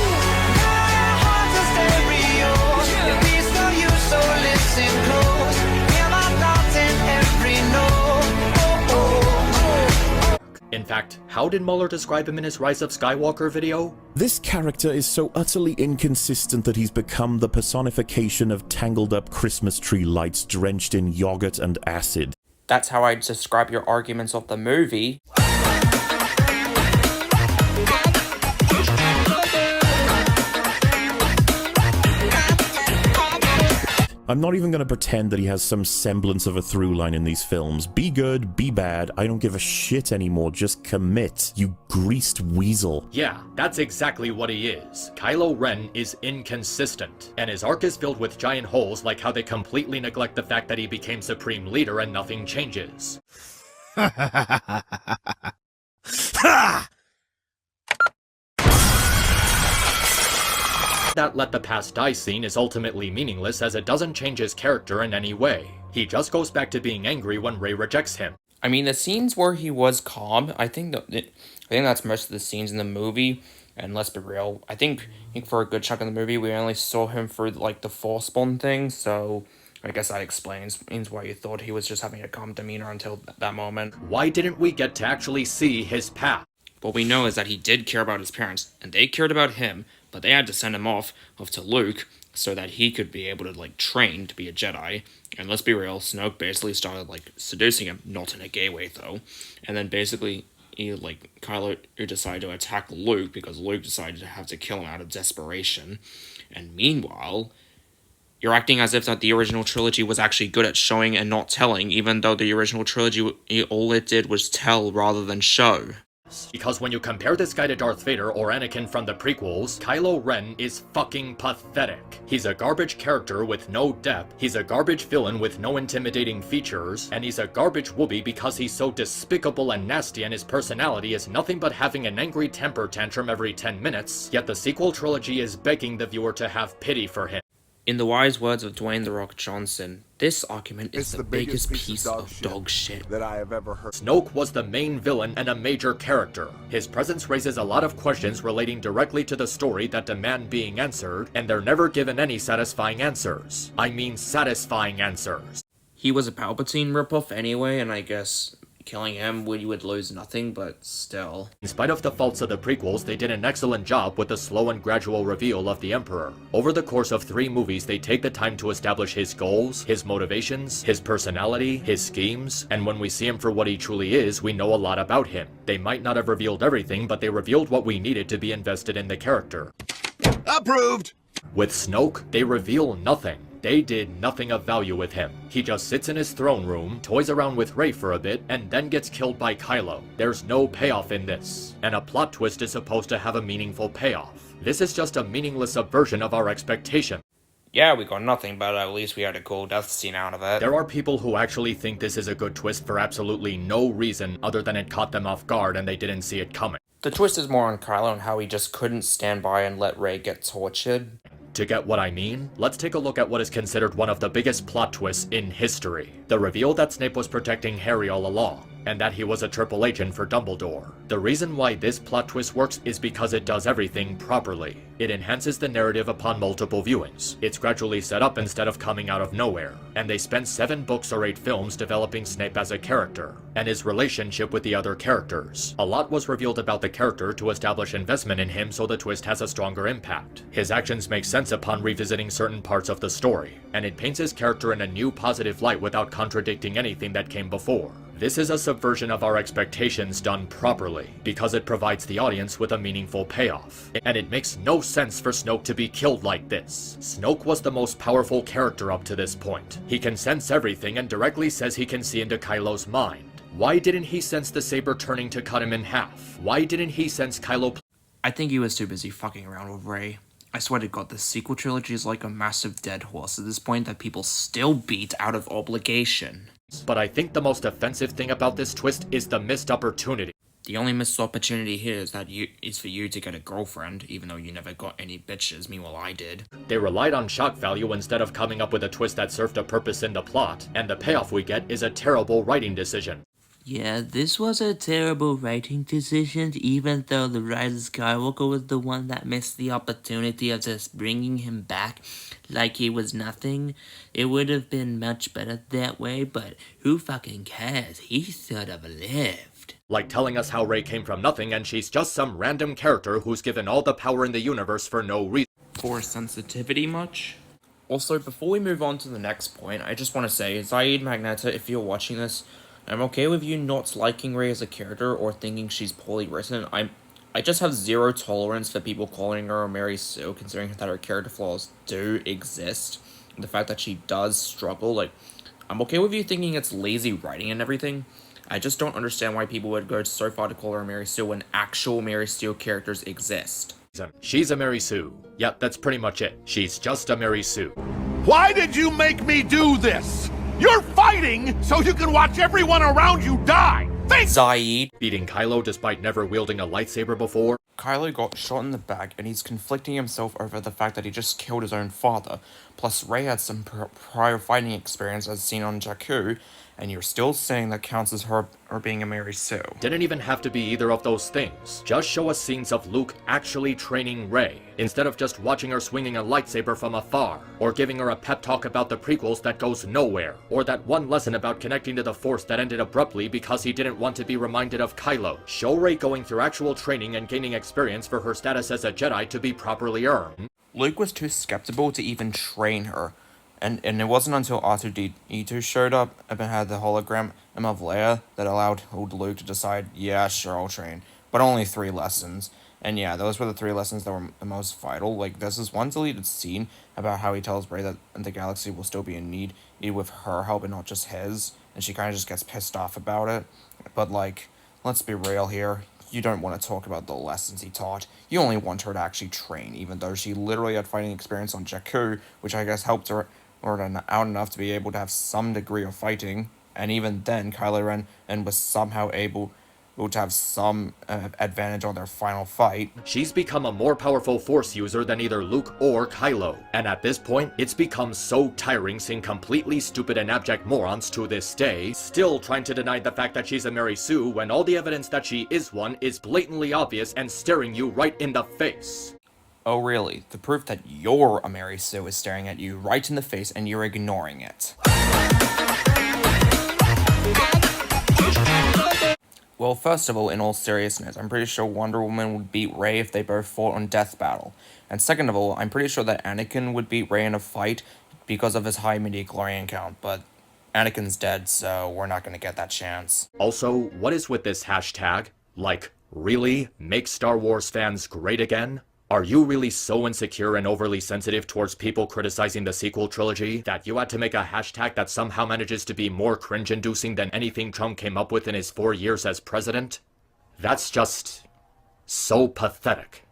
In fact, how did Mueller describe him in his Rise of Skywalker video? This character is so utterly inconsistent that he's become the personification of tangled up Christmas tree lights drenched in yogurt and acid. That's how I describe your arguments of the movie. I'm not even going to pretend that he has some semblance of a through line in these films. Be good, be bad, I don't give a shit anymore, just commit, you greased weasel. Yeah, that's exactly what he is. Kylo Ren is inconsistent, and his arc is filled with giant holes like how they completely neglect the fact that he became Supreme Leader and nothing changes. That let the past die scene is ultimately meaningless as it doesn't change his character in any way. He just goes back to being angry when Rey rejects him. I mean, the scenes where he was calm, I think that's most of the scenes in the movie. And let's be real, I think for a good chunk of the movie, we only saw him for like the Force Bond thing. So I guess that explains why you thought he was just having a calm demeanor until that moment. Why didn't we get to actually see his path? What we know is that he did care about his parents, and they cared about him, but they had to send him off to Luke so that he could be able to like train to be a Jedi. And let's be real, Snoke basically started like seducing him, not in a gay way though. And then basically Kylo decided to attack Luke because Luke decided to have to kill him out of desperation. And meanwhile, you're acting as if that the original trilogy was actually good at showing and not telling, even though the original trilogy, all it did was tell rather than show. Because when you compare this guy to Darth Vader or Anakin from the prequels, Kylo Ren is fucking pathetic. He's a garbage character with no depth, he's a garbage villain with no intimidating features, and he's a garbage whoopee because he's so despicable and nasty and his personality is nothing but having an angry temper tantrum every 10 minutes, yet the sequel trilogy is begging the viewer to have pity for him. In the wise words of Dwayne "The Rock" Johnson, this argument is the biggest piece of dog shit that I have ever heard. Snoke was the main villain and a major character. His presence raises a lot of questions relating directly to the story that demand being answered, and they're never given any satisfying answers. I mean satisfying answers. He was a Palpatine ripoff anyway, and I guess killing him you would lose nothing, but still. In spite of the faults of the prequels, they did an excellent job with the slow and gradual reveal of the Emperor. Over the course of 3 movies, they take the time to establish his goals, his motivations, his personality, his schemes, and when we see him for what he truly is, we know a lot about him. They might not have revealed everything, but they revealed what we needed to be invested in the character. Approved! With Snoke, they reveal nothing. They did nothing of value with him. He just sits in his throne room, toys around with Rey for a bit, and then gets killed by Kylo. There's no payoff in this. And a plot twist is supposed to have a meaningful payoff. This is just a meaningless subversion of our expectation. Yeah, we got nothing, but at least we had a cool death scene out of it. There are people who actually think this is a good twist for absolutely no reason other than it caught them off guard and they didn't see it coming. The twist is more on Kylo and how he just couldn't stand by and let Rey get tortured. To get what I mean, let's take a look at what is considered one of the biggest plot twists in history. The reveal that Snape was protecting Harry all along, and that he was a triple agent for Dumbledore. The reason why this plot twist works is because it does everything properly. It enhances the narrative upon multiple viewings. It's gradually set up instead of coming out of nowhere. And they spent 7 books or 8 films developing Snape as a character, and his relationship with the other characters. A lot was revealed about the character to establish investment in him so the twist has a stronger impact. His actions make sense upon revisiting certain parts of the story, and it paints his character in a new positive light without contradicting anything that came before. This is a subversion of our expectations done properly, because it provides the audience with a meaningful payoff. And it makes no sense for Snoke to be killed like this. Snoke was the most powerful character up to this point. He can sense everything and directly says he can see into Kylo's mind. Why didn't he sense the saber turning to cut him in half? Why didn't he sense Kylo? I think he was too busy fucking around with Rey. I swear to God, the sequel trilogy is like a massive dead horse at this point that people still beat out of obligation. But I think the most offensive thing about this twist is the missed opportunity. The only missed opportunity here is that is for you to get a girlfriend, even though you never got any bitches, meanwhile I did. They relied on shock value instead of coming up with a twist that served a purpose in the plot, and the payoff we get is a terrible writing decision. Yeah, this was a terrible writing decision, even though the Rise of Skywalker was the one that missed the opportunity of just bringing him back like he was nothing. It would have been much better that way, but who fucking cares? He should have lived. Like telling us how Rey came from nothing and she's just some random character who's given all the power in the universe for no reason. For sensitivity much? Also, before we move on to the next point, I just want to say, Zaid, Magneta, if you're watching this, I'm okay with you not liking Rey as a character or thinking she's poorly written. I just have zero tolerance for people calling her a Mary Sue, considering that her character flaws do exist. And the fact that she does struggle, like, I'm okay with you thinking it's lazy writing and everything. I just don't understand why people would go so far to call her a Mary Sue when actual Mary Sue characters exist. She's a Mary Sue. Yep, that's pretty much it. She's just a Mary Sue. Why did you make me do this? You're fighting so you can watch everyone around you die! Think! Zaid. Beating Kylo despite never wielding a lightsaber before. Kylo got shot in the back, and he's conflicting himself over the fact that he just killed his own father. Plus, Rey had some prior fighting experience as seen on Jakku, and you're still saying that counts as her being a Mary Sue. Didn't even have to be either of those things. Just show us scenes of Luke actually training Rey, instead of just watching her swinging a lightsaber from afar, or giving her a pep talk about the prequels that goes nowhere, or that one lesson about connecting to the Force that ended abruptly because he didn't want to be reminded of Kylo. Show Rey going through actual training and gaining experience for her status as a Jedi to be properly earned. Luke was too skeptical to even train her. And it wasn't until R2-D2 showed up and had the hologram of Leia that allowed old Luke to decide, yeah, sure, I'll train. But only 3 lessons. And yeah, those were the 3 lessons that were the most vital. Like, there's this one deleted scene about how he tells Rey that the galaxy will still be in need with her help and not just his. And she kind of just gets pissed off about it. But, like, let's be real here. You don't want to talk about the lessons he taught. You only want her to actually train, even though she literally had fighting experience on Jakku, which I guess helped her out enough to be able to have some degree of fighting. And even then, Kylo Ren was somehow able to have some advantage on their final fight. She's become a more powerful Force user than either Luke or Kylo. And at this point, it's become so tiring seeing completely stupid and abject morons to this day, still trying to deny the fact that she's a Mary Sue when all the evidence that she is one is blatantly obvious and staring you right in the face. Oh really? The proof that you're a Mary Sue is staring at you right in the face and you're ignoring it. Well, first of all, in all seriousness, I'm pretty sure Wonder Woman would beat Rey if they both fought on Death Battle. And second of all, I'm pretty sure that Anakin would beat Rey in a fight because of his high midi-chlorian count, but Anakin's dead, so we're not gonna get that chance. Also, what is with this hashtag? Like, really? Make Star Wars fans great again? Are you really so insecure and overly sensitive towards people criticizing the sequel trilogy that you had to make a hashtag that somehow manages to be more cringe-inducing than anything Trump came up with in his 4 years as president? That's just so pathetic.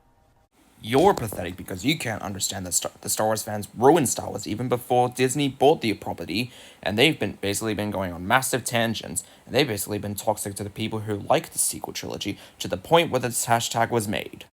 You're pathetic because you can't understand that the Star Wars fans ruined Star Wars even before Disney bought the property, and they've basically been going on massive tangents, and they've basically been toxic to the people who like the sequel trilogy to the point where this hashtag was made.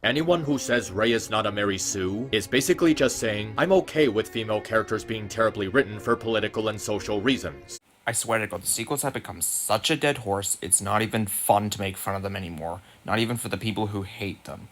Anyone who says Rey is not a Mary Sue is basically just saying, I'm okay with female characters being terribly written for political and social reasons. I swear to God, the sequels have become such a dead horse, it's not even fun to make fun of them anymore. Not even for the people who hate them.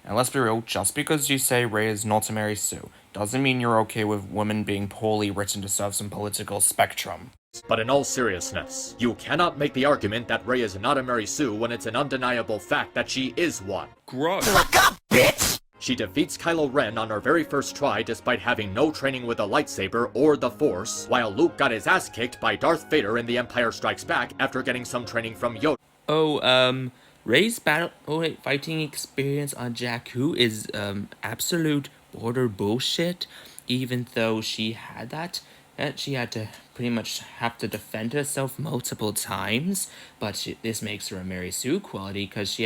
And let's be real, just because you say Rey is not a Mary Sue, doesn't mean you're okay with women being poorly written to serve some political spectrum. But in all seriousness, you cannot make the argument that Rey is not a Mary Sue when it's an undeniable fact that she is one. Gross. Fuck up, bitch! She defeats Kylo Ren on her very first try despite having no training with a lightsaber or the Force, while Luke got his ass kicked by Darth Vader in The Empire Strikes Back after getting some training from Yoda. Rey's fighting experience on Jakku is, absolute border bullshit, even though she had that. And she had to pretty much have to defend herself multiple times, but this makes her a Mary Sue quality because he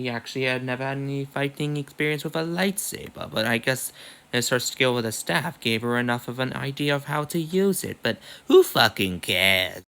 actually had never had any fighting experience with a lightsaber, but I guess her skill with a staff gave her enough of an idea of how to use it, but who fucking cares?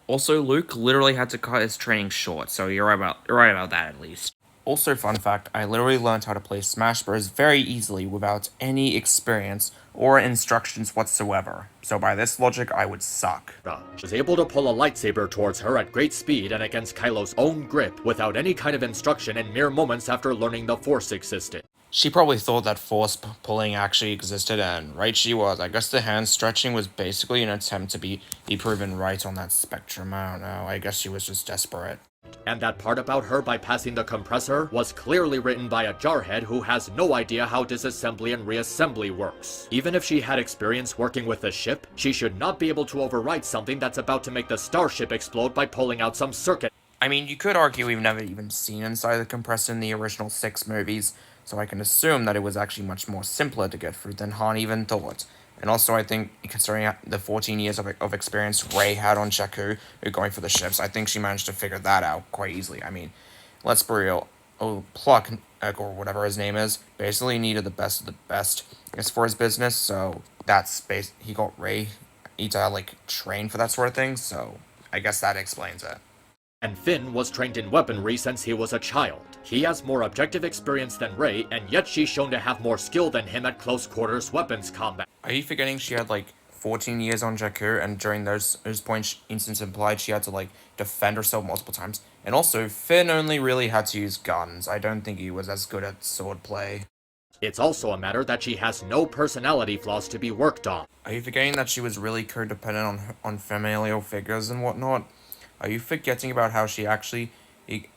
Also, Luke literally had to cut his training short, so you're right about that at least. Also, fun fact, I literally learned how to play Smash Bros. Very easily without any experience or instructions whatsoever. So by this logic, I would suck. She was able to pull a lightsaber towards her at great speed and against Kylo's own grip without any kind of instruction in mere moments after learning the Force existed. She probably thought that force pulling actually existed, and right she was. I guess the hand stretching was basically an attempt to be proven right on that spectrum. I don't know, I guess she was just desperate. And that part about her bypassing the compressor was clearly written by a jarhead who has no idea how disassembly and reassembly works. Even if she had experience working with the ship, she should not be able to override something that's about to make the starship explode by pulling out some circuit. I mean, you could argue we've never even seen inside the compressor in the original 6 movies, so I can assume that it was actually much more simpler to get through than Han even thought. And also, I think, considering the 14 years of experience Rey had on Jakku, going for the ships, I think she managed to figure that out quite easily. I mean, let's be real. Oh, pluck or whatever his name is, basically needed the best of the best as for his business, so he got Rey. He to train for that sort of thing, so I guess that explains it. And Finn was trained in weaponry since he was a child. He has more objective experience than Rey, and yet she's shown to have more skill than him at close quarters weapons combat. Are you forgetting she had 14 years on Jakku, and during those points, instance implied she had to defend herself multiple times. And also, Finn only really had to use guns. I don't think he was as good at swordplay. It's also a matter that she has no personality flaws to be worked on. Are you forgetting that she was really codependent on familial figures and whatnot? Are you forgetting about how she actually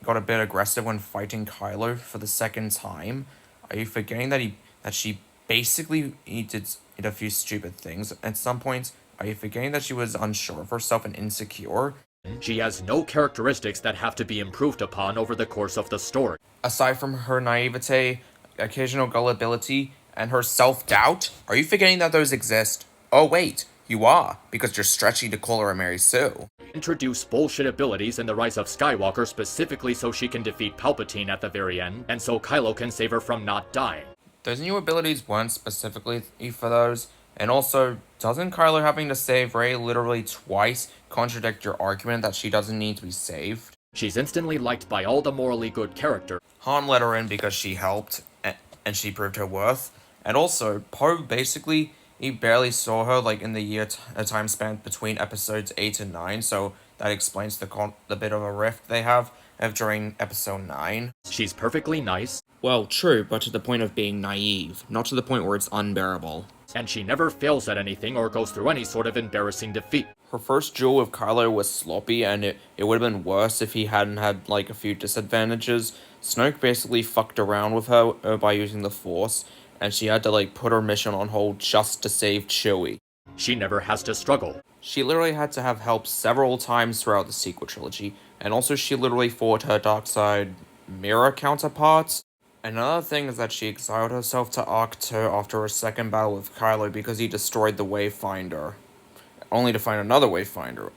got a bit aggressive when fighting Kylo for the second time? Are you forgetting that she basically did a few stupid things at some points? Are you forgetting that she was unsure of herself and insecure? She has no characteristics that have to be improved upon over the course of the story. Aside from her naivete, occasional gullibility, and her self-doubt, are you forgetting that those exist? Oh wait, you are, because you're stretching to call her a Mary Sue. Introduce bullshit abilities in The Rise of Skywalker specifically so she can defeat Palpatine at the very end, and so Kylo can save her from not dying. Those new abilities weren't specifically for those, and also, doesn't Kylo having to save Rey literally twice contradict your argument that she doesn't need to be saved? She's instantly liked by all the morally good characters. Han let her in because she helped, and she proved her worth. And also, Poe basically, he barely saw her in the time span between episodes 8 and 9, so that explains the bit of a rift they have during episode 9. She's perfectly nice. Well, true, but to the point of being naive, not to the point where it's unbearable. And she never fails at anything or goes through any sort of embarrassing defeat. Her first duel with Kylo was sloppy, and it would have been worse if he hadn't had a few disadvantages. Snoke basically fucked around with her by using the Force, and she had to put her mission on hold just to save Chewie. She never has to struggle. She literally had to have help several times throughout the sequel trilogy, and also she literally fought her dark side mirror counterparts. Another thing is that she exiled herself to Arc-2 after her second battle with Kylo because he destroyed the Wayfinder, only to find another Wayfinder.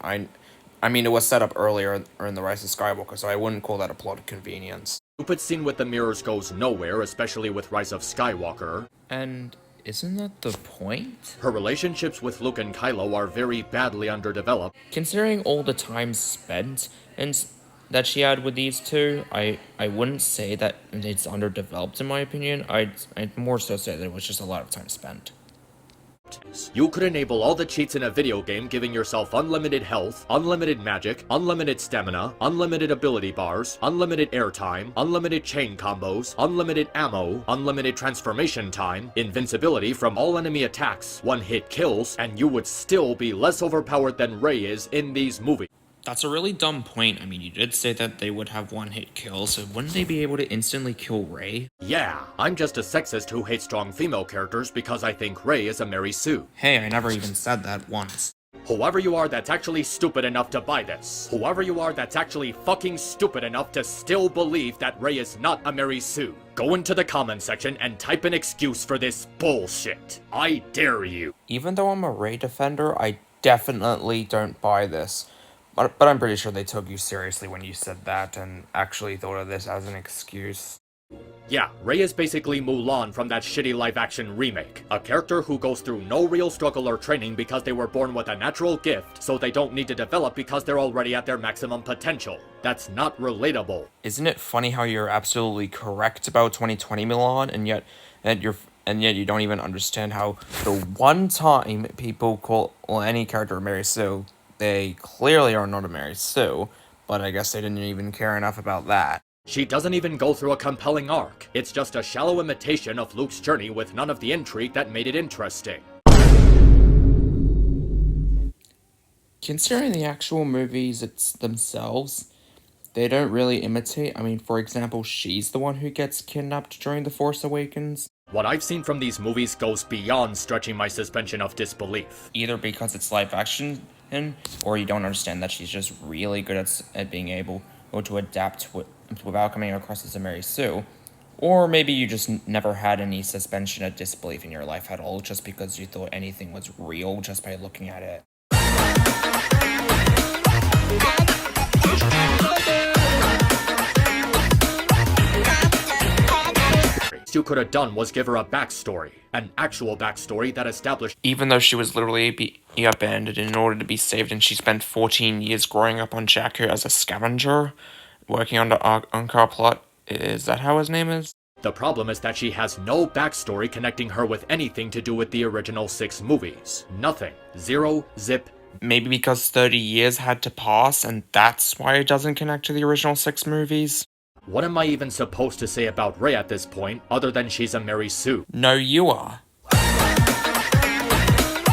I mean, it was set up earlier in The Rise of Skywalker, so I wouldn't call that a plot convenience. Stupid scene with the mirrors goes nowhere, especially with Rise of Skywalker. And isn't that the point? Her relationships with Luke and Kylo are very badly underdeveloped. Considering all the time spent and that she had with these two, I wouldn't say that it's underdeveloped in my opinion. I'd more so say that it was just a lot of time spent. You could enable all the cheats in a video game, giving yourself unlimited health, unlimited magic, unlimited stamina, unlimited ability bars, unlimited airtime, unlimited chain combos, unlimited ammo, unlimited transformation time, invincibility from all enemy attacks, one-hit kills, and you would still be less overpowered than Rey is in these movies. That's a really dumb point. I mean, you did say that they would have one-hit kills, so wouldn't they be able to instantly kill Rey? Yeah, I'm just a sexist who hates strong female characters because I think Rey is a Mary Sue. Hey, I never even said that once. Whoever you are that's actually stupid enough to buy this. Whoever you are that's actually fucking stupid enough to still believe that Rey is not a Mary Sue. Go into the comment section and type an excuse for this bullshit. I dare you. Even though I'm a Rey defender, I definitely don't buy this. But I'm pretty sure they took you seriously when you said that and actually thought of this as an excuse. Yeah, Rey is basically Mulan from that shitty live-action remake. A character who goes through no real struggle or training because they were born with a natural gift, so they don't need to develop because they're already at their maximum potential. That's not relatable. Isn't it funny how you're absolutely correct about 2020 Mulan, and yet you don't even understand how the one time people call any character a Mary Sue, they clearly are not a Mary Sue, but I guess they didn't even care enough about that. She doesn't even go through a compelling arc. It's just a shallow imitation of Luke's journey with none of the intrigue that made it interesting. Considering the actual movies themselves, they don't really imitate. I mean, for example, she's the one who gets kidnapped during The Force Awakens. What I've seen from these movies goes beyond stretching my suspension of disbelief. Either because it's live action, or you don't understand that she's just really good at being able to adapt without coming across as a Mary Sue, or maybe you just never had any suspension of disbelief in your life at all, just because you thought anything was real just by looking at it. could have done was give her a backstory. An actual backstory that established Even though she was literally abandoned in order to be saved, and she spent 14 years growing up on Jakku as a scavenger, working on the Ankar plot. Is that how his name is? The problem is that she has no backstory connecting her with anything to do with the original 6 movies. Nothing. Zero, zip. Maybe because 30 years had to pass, and that's why it doesn't connect to the original 6 movies? What am I even supposed to say about Rey at this point, other than she's a Mary Sue? No, you are.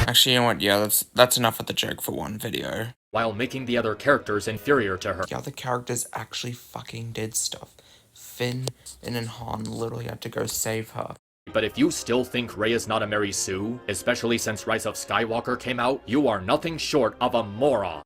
Actually, you know what? Yeah, that's enough of the joke for one video. While making the other characters inferior to her. The other characters actually fucking did stuff. Finn and Han literally had to go save her. But if you still think Rey is not a Mary Sue, especially since Rise of Skywalker came out, you are nothing short of a moron.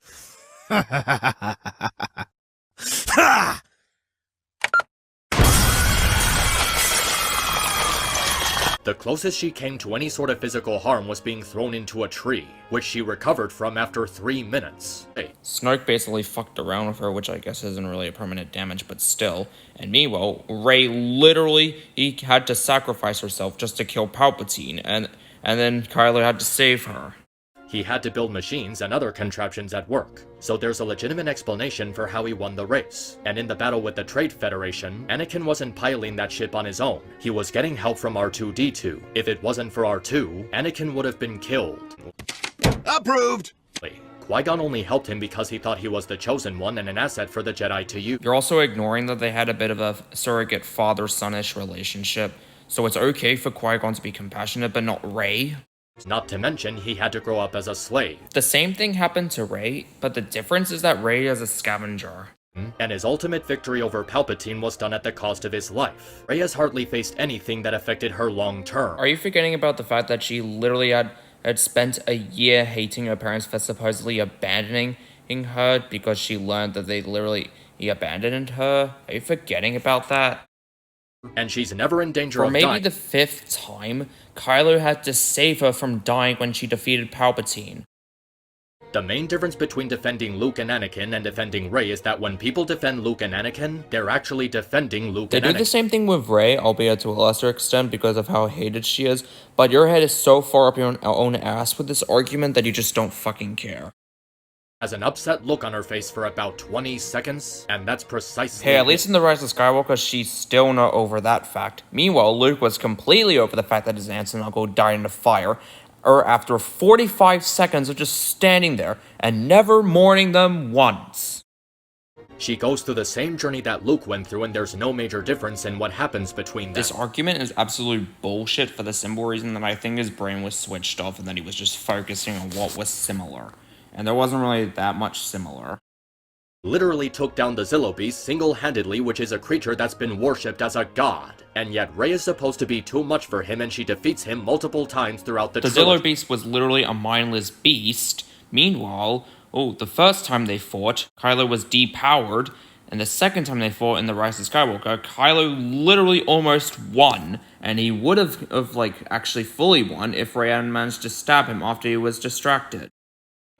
The closest she came to any sort of physical harm was being thrown into a tree, which she recovered from after 3 minutes. Hey. Snoke basically fucked around with her, which I guess isn't really a permanent damage, but still. And meanwhile, Rey he had to sacrifice herself just to kill Palpatine, and then Kylo had to save her. He had to build machines and other contraptions at work, so there's a legitimate explanation for how he won the race. And in the battle with the Trade Federation, Anakin wasn't piloting that ship on his own. He was getting help from R2-D2. If it wasn't for R2, Anakin would have been killed. Approved! Qui-Gon only helped him because he thought he was the chosen one and an asset for the Jedi to use. You're also ignoring that they had a bit of a surrogate father-son-ish relationship, so it's okay for Qui-Gon to be compassionate, but not Rey. Not to mention, he had to grow up as a slave. The same thing happened to Rey, but the difference is that Rey is a scavenger. And his ultimate victory over Palpatine was done at the cost of his life. Rey has hardly faced anything that affected her long term. Are you forgetting about the fact that she literally had spent a year hating her parents for supposedly abandoning her because she learned that they literally abandoned her? Are you forgetting about that? And she's never in danger of dying. For maybe the 5th time, Kylo had to save her from dying when she defeated Palpatine. The main difference between defending Luke and Anakin and defending Rey is that when people defend Luke and Anakin, they're actually defending Luke and Anakin. They do the same thing with Rey, albeit to a lesser extent because of how hated she is, but your head is so far up your own ass with this argument that you just don't fucking care. Has an upset look on her face for about 20 seconds, and that's precisely... Hey, at least in The Rise of Skywalker, she's still not over that fact. Meanwhile, Luke was completely over the fact that his aunt and uncle died in a fire, or after 45 seconds of just standing there and never mourning them once. She goes through the same journey that Luke went through, and there's no major difference in what happens between them. This argument is absolute bullshit for the simple reason that I think his brain was switched off and that he was just focusing on what was similar. And there wasn't really that much similar. Literally took down the Zillo Beast single-handedly, which is a creature that's been worshipped as a god. And yet Rey is supposed to be too much for him, and she defeats him multiple times throughout the trilogy. Zillo Beast was literally a mindless beast. Meanwhile, the first time they fought, Kylo was depowered, and the second time they fought in The Rise of Skywalker, Kylo literally almost won, and he would have actually fully won if Rey hadn't managed to stab him after he was distracted.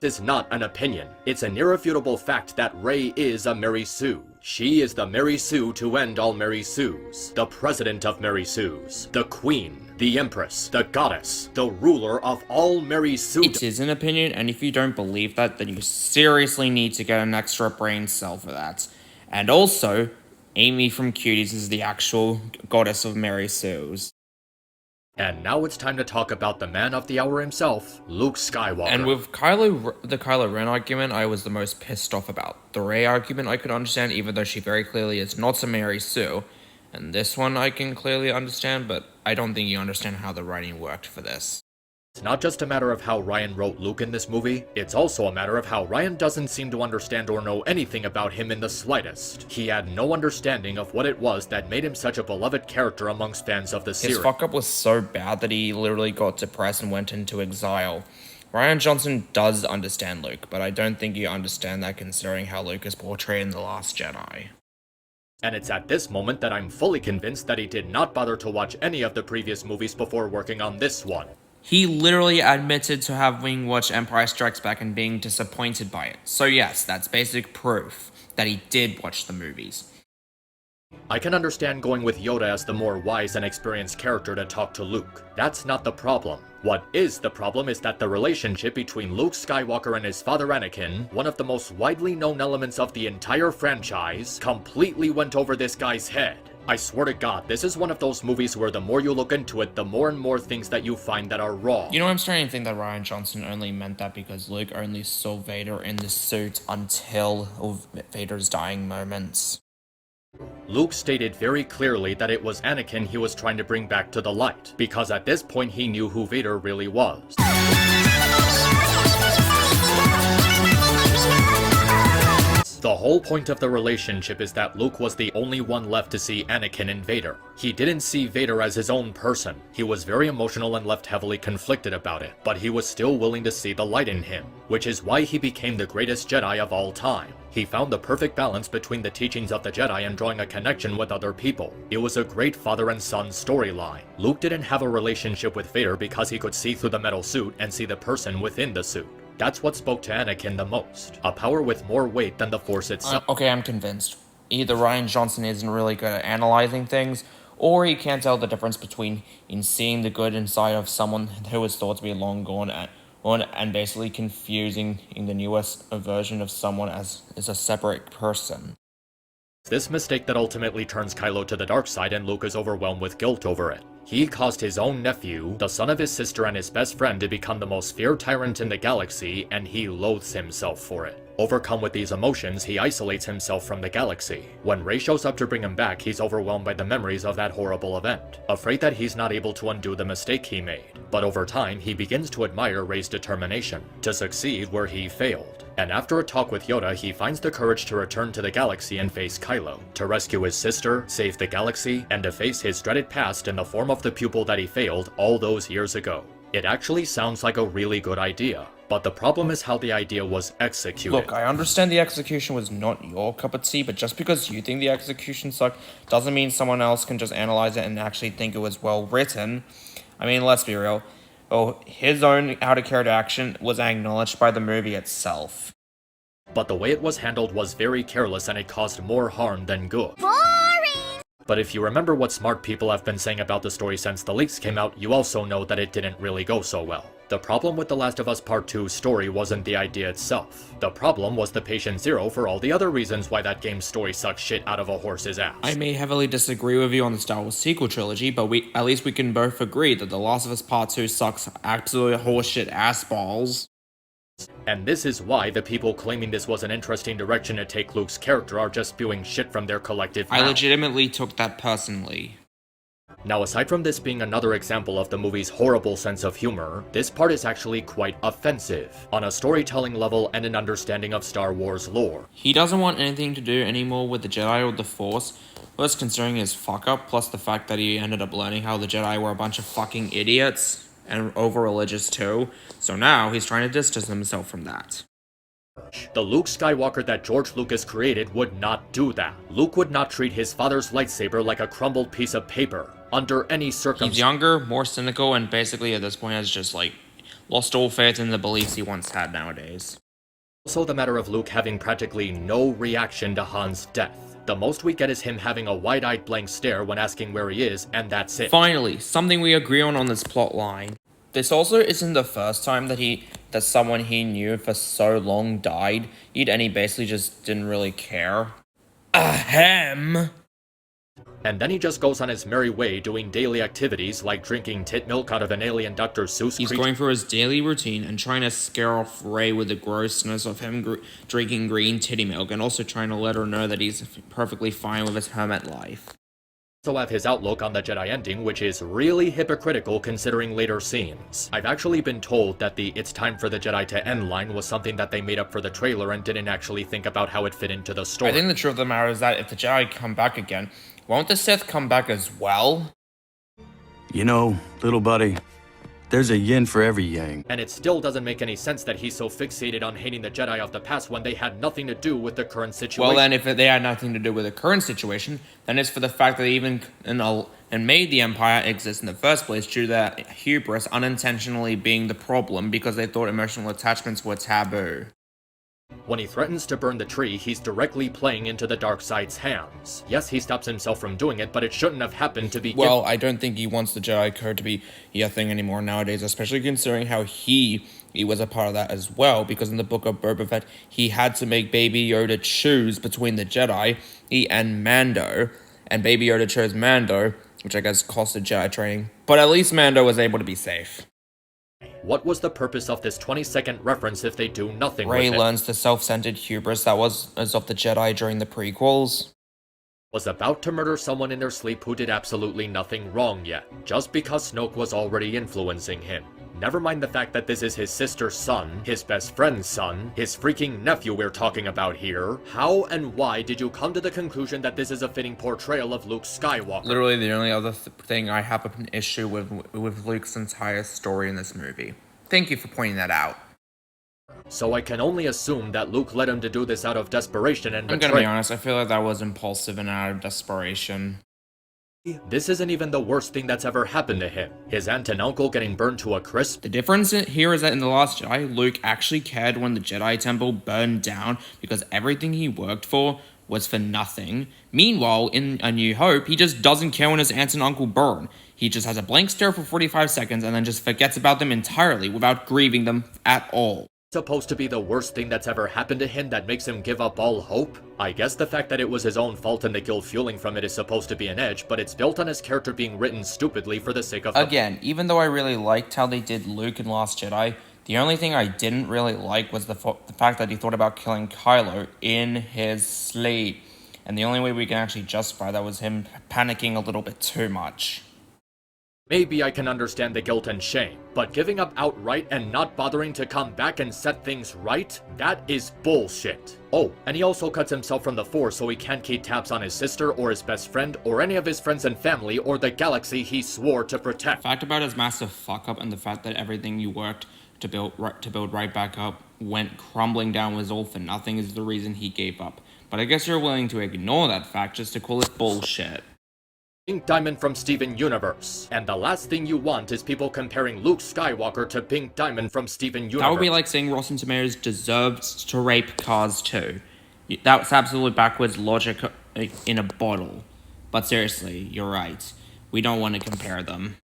Is not an opinion. It's an irrefutable fact that Rey is a Mary Sue. She is the Mary Sue to end all Mary Sues. The president of Mary Sues. The queen. The empress. The goddess. The ruler of all Mary Sue. It is an opinion, and if you don't believe that, then you seriously need to get an extra brain cell for that. And also, Amy from Cuties is the actual goddess of Mary Sues. And now it's time to talk about the man of the hour himself, Luke Skywalker. And with the Kylo Ren argument, I was the most pissed off about. The Rey argument I could understand, even though she very clearly is not a Mary Sue. And this one I can clearly understand, but I don't think you understand how the writing worked for this. It's not just a matter of how Ryan wrote Luke in this movie, it's also a matter of how Ryan doesn't seem to understand or know anything about him in the slightest. He had no understanding of what it was that made him such a beloved character amongst fans of the series. His fuck-up was so bad that he literally got depressed and went into exile. Rian Johnson does understand Luke, but I don't think you understand that considering how Luke is portrayed in The Last Jedi. And it's at this moment that I'm fully convinced that he did not bother to watch any of the previous movies before working on this one. He literally admitted to having watched Empire Strikes Back and being disappointed by it. So yes, that's basic proof that he did watch the movies. I can understand going with Yoda as the more wise and experienced character to talk to Luke. That's not the problem. What is the problem is that the relationship between Luke Skywalker and his father Anakin, one of the most widely known elements of the entire franchise, completely went over this guy's head. I swear to God, this is one of those movies where the more you look into it, the more and more things that you find that are wrong. You know, I'm starting to think that Rian Johnson only meant that because Luke only saw Vader in the suit until Vader's dying moments. Luke stated very clearly that it was Anakin he was trying to bring back to the light, because at this point he knew who Vader really was. The whole point of the relationship is that Luke was the only one left to see Anakin in Vader. He didn't see Vader as his own person. He was very emotional and left heavily conflicted about it, but he was still willing to see the light in him, which is why he became the greatest Jedi of all time. He found the perfect balance between the teachings of the Jedi and drawing a connection with other people. It was a great father and son storyline. Luke didn't have a relationship with Vader because he could see through the metal suit and see the person within the suit. That's what spoke to Anakin the most. A power with more weight than the Force itself. Okay, I'm convinced. Either Rian Johnson isn't really good at analyzing things, or he can't tell the difference between seeing the good inside of someone who was thought to be long gone and basically confusing in the newest version of someone as a separate person. This mistake that ultimately turns Kylo to the dark side, and Luke is overwhelmed with guilt over it. He caused his own nephew, the son of his sister and his best friend, to become the most feared tyrant in the galaxy, and he loathes himself for it. Overcome with these emotions, he isolates himself from the galaxy. When Rey shows up to bring him back, he's overwhelmed by the memories of that horrible event, afraid that he's not able to undo the mistake he made. But over time, he begins to admire Rey's determination to succeed where he failed. And after a talk with Yoda, he finds the courage to return to the galaxy and face Kylo, to rescue his sister, save the galaxy, and to face his dreaded past in the form of the pupil that he failed all those years ago. It actually sounds like a really good idea, but the problem is how the idea was executed. Look, I understand the execution was not your cup of tea, but just because you think the execution sucked doesn't mean someone else can just analyze it and actually think it was well written. I mean, let's be real. Oh, his own out-of-character action was acknowledged by the movie itself. But the way it was handled was very careless, and it caused more harm than good. But if you remember what smart people have been saying about the story since the leaks came out, you also know that it didn't really go so well. The problem with The Last of Us Part 2's story wasn't the idea itself. The problem was the patient zero for all the other reasons why that game's story sucks shit out of a horse's ass. I may heavily disagree with you on the Star Wars sequel trilogy, but at least we can both agree that The Last of Us Part 2 sucks absolute horseshit ass balls. And this is why the people claiming this was an interesting direction to take Luke's character are just spewing shit from their collective mouth. I legitimately took that personally. Now, aside from this being another example of the movie's horrible sense of humor, this part is actually quite offensive, on a storytelling level and an understanding of Star Wars lore. He doesn't want anything to do anymore with the Jedi or the Force, first considering his fuck-up, plus the fact that he ended up learning how the Jedi were a bunch of fucking idiots, and over-religious too, so now he's trying to distance himself from that. The Luke Skywalker that George Lucas created would not do that. Luke would not treat his father's lightsaber like a crumbled piece of paper, under any circumstance. He's younger, more cynical, and basically at this point has just, lost all faith in the beliefs he once had nowadays. Also the matter of Luke having practically no reaction to Han's death. The most we get is him having a wide-eyed blank stare when asking where he is, and that's it. Finally, something we agree on this plot line. This also isn't the first time that someone he knew for so long died, and he basically just didn't really care. Ahem! And then he just goes on his merry way doing daily activities like drinking tit milk out of an alien Dr. Seuss He's going through his daily routine and trying to scare off Rey with the grossness of him drinking green titty milk, and also trying to let her know that he's perfectly fine with his hermit life. Also have his outlook on the Jedi ending, which is really hypocritical considering later scenes. I've actually been told that the "it's time for the Jedi to end" line was something that they made up for the trailer and didn't actually think about how it fit into the story. I think the truth of the matter is that if the Jedi come back again, won't the Sith come back as well? You know, little buddy, there's a yin for every yang. And it still doesn't make any sense that he's so fixated on hating the Jedi of the past when they had nothing to do with the current situation. Well then, if they had nothing to do with the current situation, then it's for the fact that they even and made the Empire exist in the first place due to their hubris unintentionally being the problem because they thought emotional attachments were taboo. When he threatens to burn the tree, he's directly playing into the dark side's hands. Yes, he stops himself from doing it, but it shouldn't have happened to begin. Well, I don't think he wants the Jedi Code to be a thing anymore nowadays, especially considering how he was a part of that as well, because in the book of Boba Fett, he had to make Baby Yoda choose between the Jedi and Mando, and Baby Yoda chose Mando, which I guess costed Jedi training, but at least Mando was able to be safe. What was the purpose of this 20-second reference if they do nothing Rey with it? learns the self-centered hubris that was as of the Jedi during the prequels. Was about to murder someone in their sleep who did absolutely nothing wrong yet, just because Snoke was already influencing him. Never mind the fact that this is his sister's son, his best friend's son, his freaking nephew we're talking about here. How and why did you come to the conclusion that this is a fitting portrayal of Luke Skywalker? Literally the only other thing I have an issue with Luke's entire story in this movie. Thank you for pointing that out. So I can only assume that Luke led him to do this out of desperation and I'm gonna be honest, I feel like that was impulsive and out of desperation. This isn't even the worst thing that's ever happened to him. His aunt and uncle getting burned to a crisp. The difference here is that in The Last Jedi, Luke actually cared when the Jedi Temple burned down because everything he worked for was for nothing. Meanwhile, in A New Hope, he just doesn't care when his aunt and uncle burn. He just has a blank stare for 45 seconds and then just forgets about them entirely without grieving them at all. Supposed to be the worst thing that's ever happened to him that makes him give up all hope? I guess the fact that it was his own fault and the guilt fueling from it is supposed to be an edge, but it's built on his character being written stupidly for the sake of... Again, even though I really liked how they did Luke in Last Jedi, the only thing I didn't really like was the fact that he thought about killing Kylo in his sleep. And the only way we can actually justify that was him panicking a little bit too much. Maybe I can understand the guilt and shame, but giving up outright and not bothering to come back and set things right? That is bullshit. Oh, and he also cuts himself from the Force so he can't keep tabs on his sister or his best friend or any of his friends and family or the galaxy he swore to protect. The fact about his massive fuck-up and the fact that everything you worked to build right back up went crumbling down was all for nothing is the reason he gave up. But I guess you're willing to ignore that fact just to call it bullshit. Pink Diamond from Steven Universe. And the last thing you want is people comparing Luke Skywalker to Pink Diamond from Steven Universe. That would be like saying Rotten Tomatoes deserved to rape Cars 2. That's absolutely backwards logic in a bottle. But seriously, you're right. We don't want to compare them.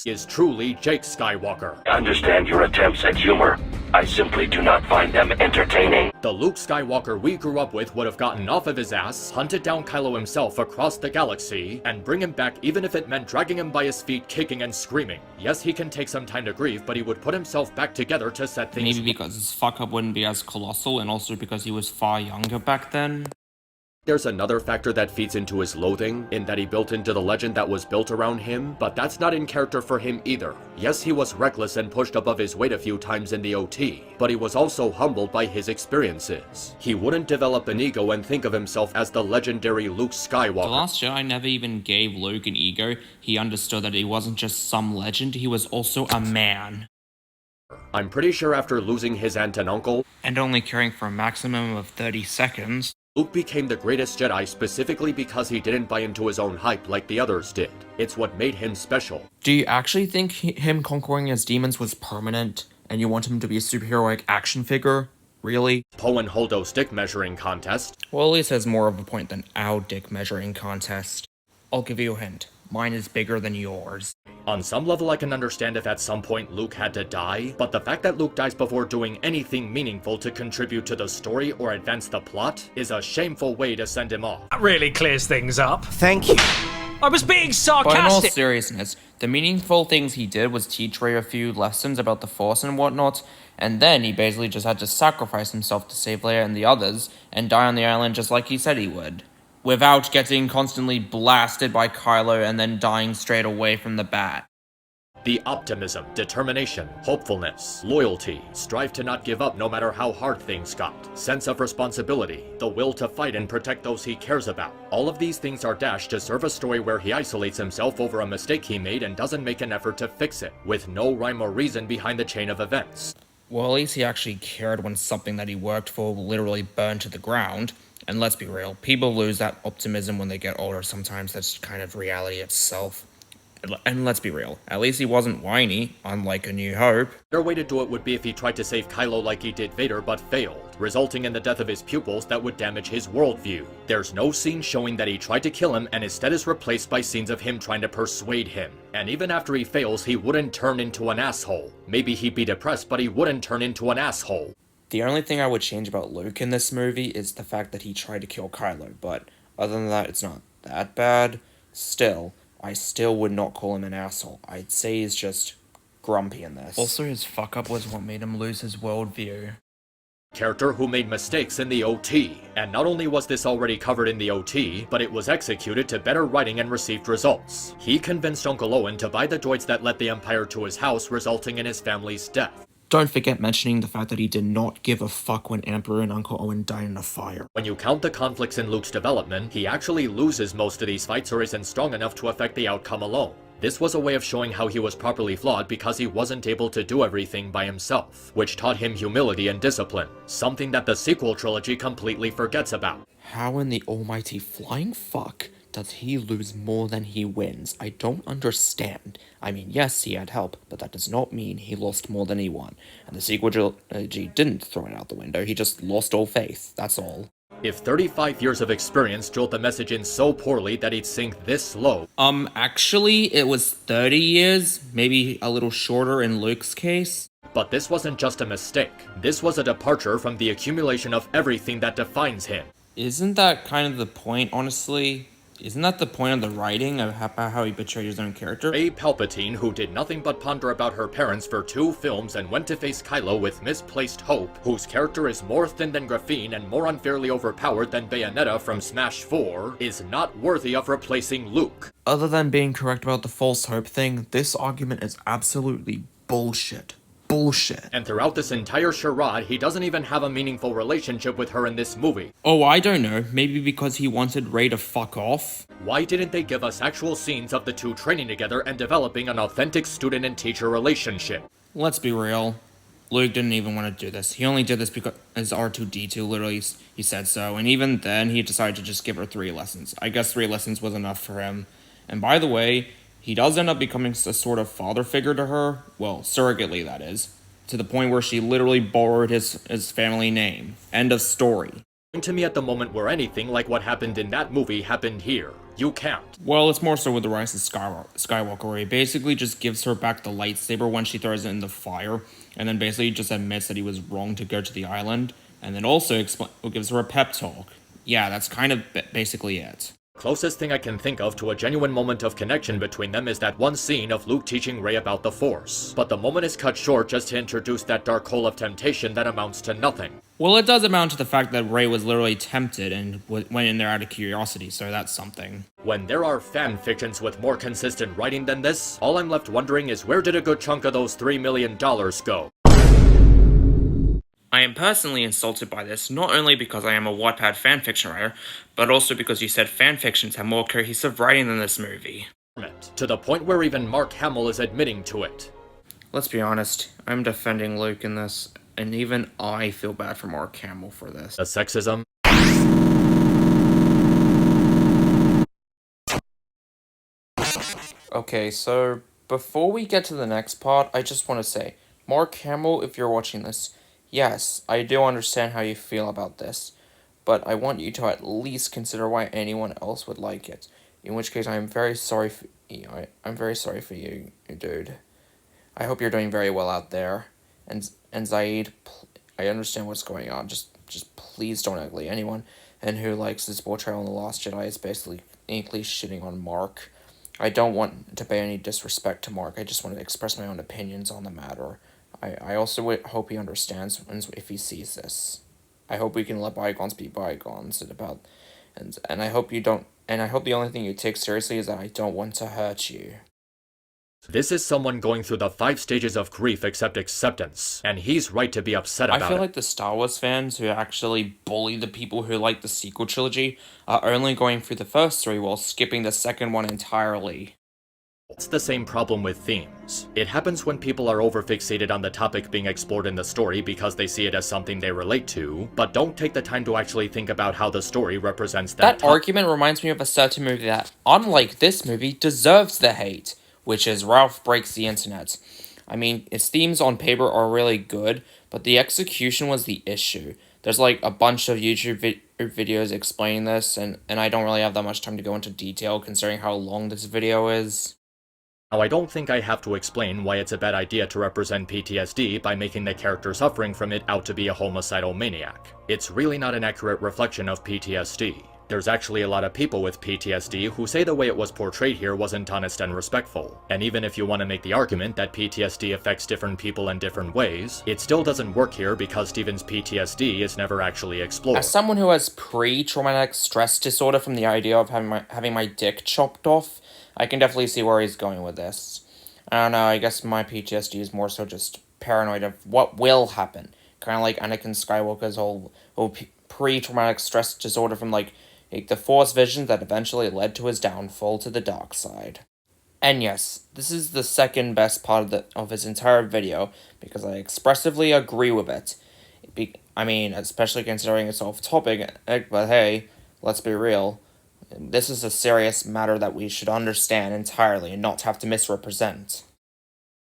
Is truly Jake Skywalker. I understand your attempts at humor. I simply do not find them entertaining. The Luke Skywalker we grew up with would have gotten off of his ass, hunted down Kylo himself across the galaxy, and bring him back even if it meant dragging him by his feet kicking and screaming. Yes, he can take some time to grieve, but he would put himself back together to set things... Maybe because his fuck-up wouldn't be as colossal, and also because he was far younger back then. There's another factor that feeds into his loathing, in that he built into the legend that was built around him, but that's not in character for him either. Yes, he was reckless and pushed above his weight a few times in the OT, but he was also humbled by his experiences. He wouldn't develop an ego and think of himself as the legendary Luke Skywalker. The Last Jedi never even gave Luke an ego. He understood that he wasn't just some legend, he was also a man. I'm pretty sure after losing his aunt and uncle, and only caring for a maximum of 30 seconds, Luke became the greatest Jedi specifically because he didn't buy into his own hype like the others did. It's what made him special. Do you actually think him conquering his demons was permanent, and you want him to be a superheroic action figure? Really? Poe and Holdo's dick measuring contest. Well, at least has more of a point than our dick measuring contest. I'll give you a hint. Mine is bigger than yours. On some level I can understand if at some point Luke had to die, but the fact that Luke dies before doing anything meaningful to contribute to the story or advance the plot is a shameful way to send him off. That really clears things up. Thank you. I was being But in all sarcastic. seriousness, the meaningful things he did was teach Rey a few lessons about the Force and whatnot, and then he basically just had to sacrifice himself to save Leia and the others, and die on the island just like he said he would, without getting constantly blasted by Kylo and then dying straight away from the bat. The optimism, determination, hopefulness, loyalty, strive to not give up no matter how hard things got, sense of responsibility, the will to fight and protect those he cares about. All of these things are dashed to serve a story where he isolates himself over a mistake he made and doesn't make an effort to fix it, with no rhyme or reason behind the chain of events. Well, at least he actually cared when something that he worked for literally burned to the ground. And let's be real, people lose that optimism when they get older sometimes. That's kind of reality itself. And let's be real, at least he wasn't whiny, unlike A New Hope. Their way to do it would be if he tried to save Kylo like he did Vader but failed, resulting in the death of his pupils that would damage his worldview. There's no scene showing that he tried to kill him and instead is replaced by scenes of him trying to persuade him. And even after he fails, he wouldn't turn into an asshole. Maybe he'd be depressed, but he wouldn't turn into an asshole. The only thing I would change about Luke in this movie is the fact that he tried to kill Kylo, but other than that, it's not that bad. Still, I still would not call him an asshole. I'd say he's just grumpy in this. Also, his fuck up was what made him lose his worldview. Character who made mistakes in the OT. And not only was this already covered in the OT, but it was executed to better writing and received results. He convinced Uncle Owen to buy the droids that led the Empire to his house, resulting in his family's death. Don't forget mentioning the fact that he did not give a fuck when Emperor and Uncle Owen died in a fire. When you count the conflicts in Luke's development, he actually loses most of these fights or isn't strong enough to affect the outcome alone. This was a way of showing how he was properly flawed because he wasn't able to do everything by himself, which taught him humility and discipline, something that the sequel trilogy completely forgets about. How in the almighty flying fuck does he lose more than he wins? I don't understand. I mean, yes, he had help, but that does not mean he lost more than he won. And the sequel trilogy didn't throw it out the window, he just lost all faith, that's all. If 35 years of experience drilled the message in so poorly that he'd sink this low. Actually, it was 30 years, maybe a little shorter in Luke's case. But this wasn't just a mistake. This was a departure from the accumulation of everything that defines him. Isn't that kind of the point, honestly? Isn't that the point of the writing, of how he betrayed his own character? Rey Palpatine, who did nothing but ponder about her parents for 2 films and went to face Kylo with misplaced hope, whose character is more thin than graphene and more unfairly overpowered than Bayonetta from Smash 4, is not worthy of replacing Luke. Other than being correct about the false hope thing, this argument is absolutely bullshit. Bullshit. And throughout this entire charade, he doesn't even have a meaningful relationship with her in this movie. Oh, I don't know. Maybe because he wanted Rey to fuck off? Why didn't they give us actual scenes of the two training together and developing an authentic student and teacher relationship? Let's be real. Luke didn't even want to do this. He only did this because R2-D2 literally, he said so. And even then, he decided to just give her 3 lessons. I guess 3 lessons was enough for him. And by the way, he does end up becoming a sort of father figure to her. Well, surrogately, that is. To the point where she literally borrowed his family name. End of story. To me at the moment where anything like what happened in that movie happened here. You can't. Well, it's more so with the Rise of Skywalker, where he basically just gives her back the lightsaber when she throws it in the fire, and then basically just admits that he was wrong to go to the island, and then also gives her a pep talk. Yeah, that's kind of basically it. Closest thing I can think of to a genuine moment of connection between them is that one scene of Luke teaching Rey about the Force. But the moment is cut short just to introduce that dark hole of temptation that amounts to nothing. Well, it does amount to the fact that Rey was literally tempted and went in there out of curiosity, so that's something. When there are fan fictions with more consistent writing than this, all I'm left wondering is where did a good chunk of those $3 million go? I am personally insulted by this, not only because I am a Wattpad fanfiction writer, but also because you said fanfictions have more cohesive writing than this movie. To the point where even Mark Hamill is admitting to it. Let's be honest, I'm defending Luke in this, and even I feel bad for Mark Hamill for this. The sexism. Okay, so before we get to the next part, I just want to say, Mark Hamill, if you're watching this, yes, I do understand how you feel about this, but I want you to at least consider why anyone else would like it. In which case, I'm very sorry for you. I'm very sorry for you, dude. I hope you're doing very well out there. And Zaid, I understand what's going on. Just please don't ugly anyone. And who likes this portrayal in The Last Jedi is basically inkly shitting on Mark. I don't want to pay any disrespect to Mark. I just want to express my own opinions on the matter. I also hope he understands if he sees this. I hope we can let bygones be bygones and I hope you don't, and I hope the only thing you take seriously is that I don't want to hurt you. This is someone going through the 5 stages of grief except acceptance, and he's right to be upset about it. I feel like the Star Wars fans who actually bully the people who like the sequel trilogy are only going through the first 3 while skipping the second one entirely. It's the same problem with themes. It happens when people are overfixated on the topic being explored in the story because they see it as something they relate to, but don't take the time to actually think about how the story represents that argument reminds me of a certain movie that, unlike this movie, deserves the hate. which is Ralph Breaks the Internet. I mean, its themes on paper are really good, but the execution was the issue. There's like a bunch of YouTube videos explaining this, and I don't really have that much time to go into detail considering how long this video is. Now, I don't think I have to explain why it's a bad idea to represent PTSD by making the character suffering from it out to be a homicidal maniac. It's really not an accurate reflection of PTSD. There's actually a lot of people with PTSD who say the way it was portrayed here wasn't honest and respectful. And even if you want to make the argument that PTSD affects different people in different ways, it still doesn't work here because Steven's PTSD is never actually explored. As someone who has pre-traumatic stress disorder from the idea of having my dick chopped off, I can definitely see where he's going with this. I don't know, I guess my PTSD is more so just paranoid of what will happen. Kind of like Anakin Skywalker's whole pre-traumatic stress disorder from like the Force vision that eventually led to his downfall to the dark side. And yes, this is the second best part of his entire video, because I expressively agree with it. I mean, especially considering it's off topic, but hey, let's be real. This is a serious matter that we should understand entirely and not have to misrepresent.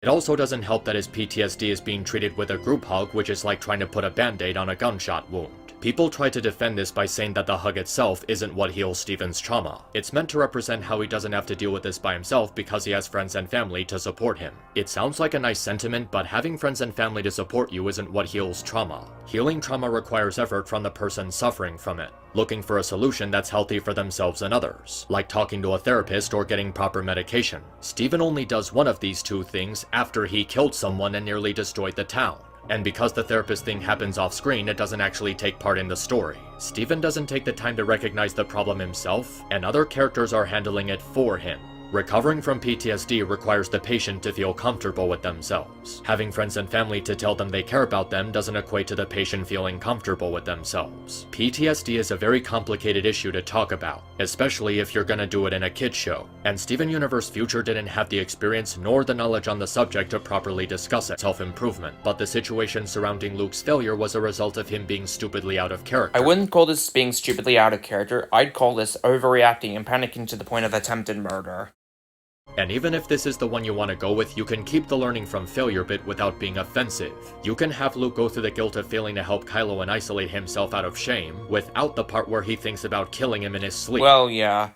It also doesn't help that his PTSD is being treated with a group hug, which is like trying to put a band-aid on a gunshot wound. People try to defend this by saying that the hug itself isn't what heals Steven's trauma. It's meant to represent how he doesn't have to deal with this by himself because he has friends and family to support him. It sounds like a nice sentiment, but having friends and family to support you isn't what heals trauma. Healing trauma requires effort from the person suffering from it, looking for a solution that's healthy for themselves and others, like talking to a therapist or getting proper medication. Steven only does one of these two things after he killed someone and nearly destroyed the town. And because the therapist thing happens off-screen, it doesn't actually take part in the story. Steven doesn't take the time to recognize the problem himself, and other characters are handling it for him. Recovering from PTSD requires the patient to feel comfortable with themselves. Having friends and family to tell them they care about them doesn't equate to the patient feeling comfortable with themselves. PTSD is a very complicated issue to talk about, especially if you're gonna do it in a kid's show. And Steven Universe Future didn't have the experience nor the knowledge on the subject to properly discuss it. Self-improvement. But the situation surrounding Luke's failure was a result of him being stupidly out of character. I wouldn't call this being stupidly out of character, I'd call this overreacting and panicking to the point of attempted murder. And even if this is the one you want to go with, you can keep the learning from failure bit without being offensive. You can have Luke go through the guilt of failing to help Kylo and isolate himself out of shame, without the part where he thinks about killing him in his sleep. Well, yeah.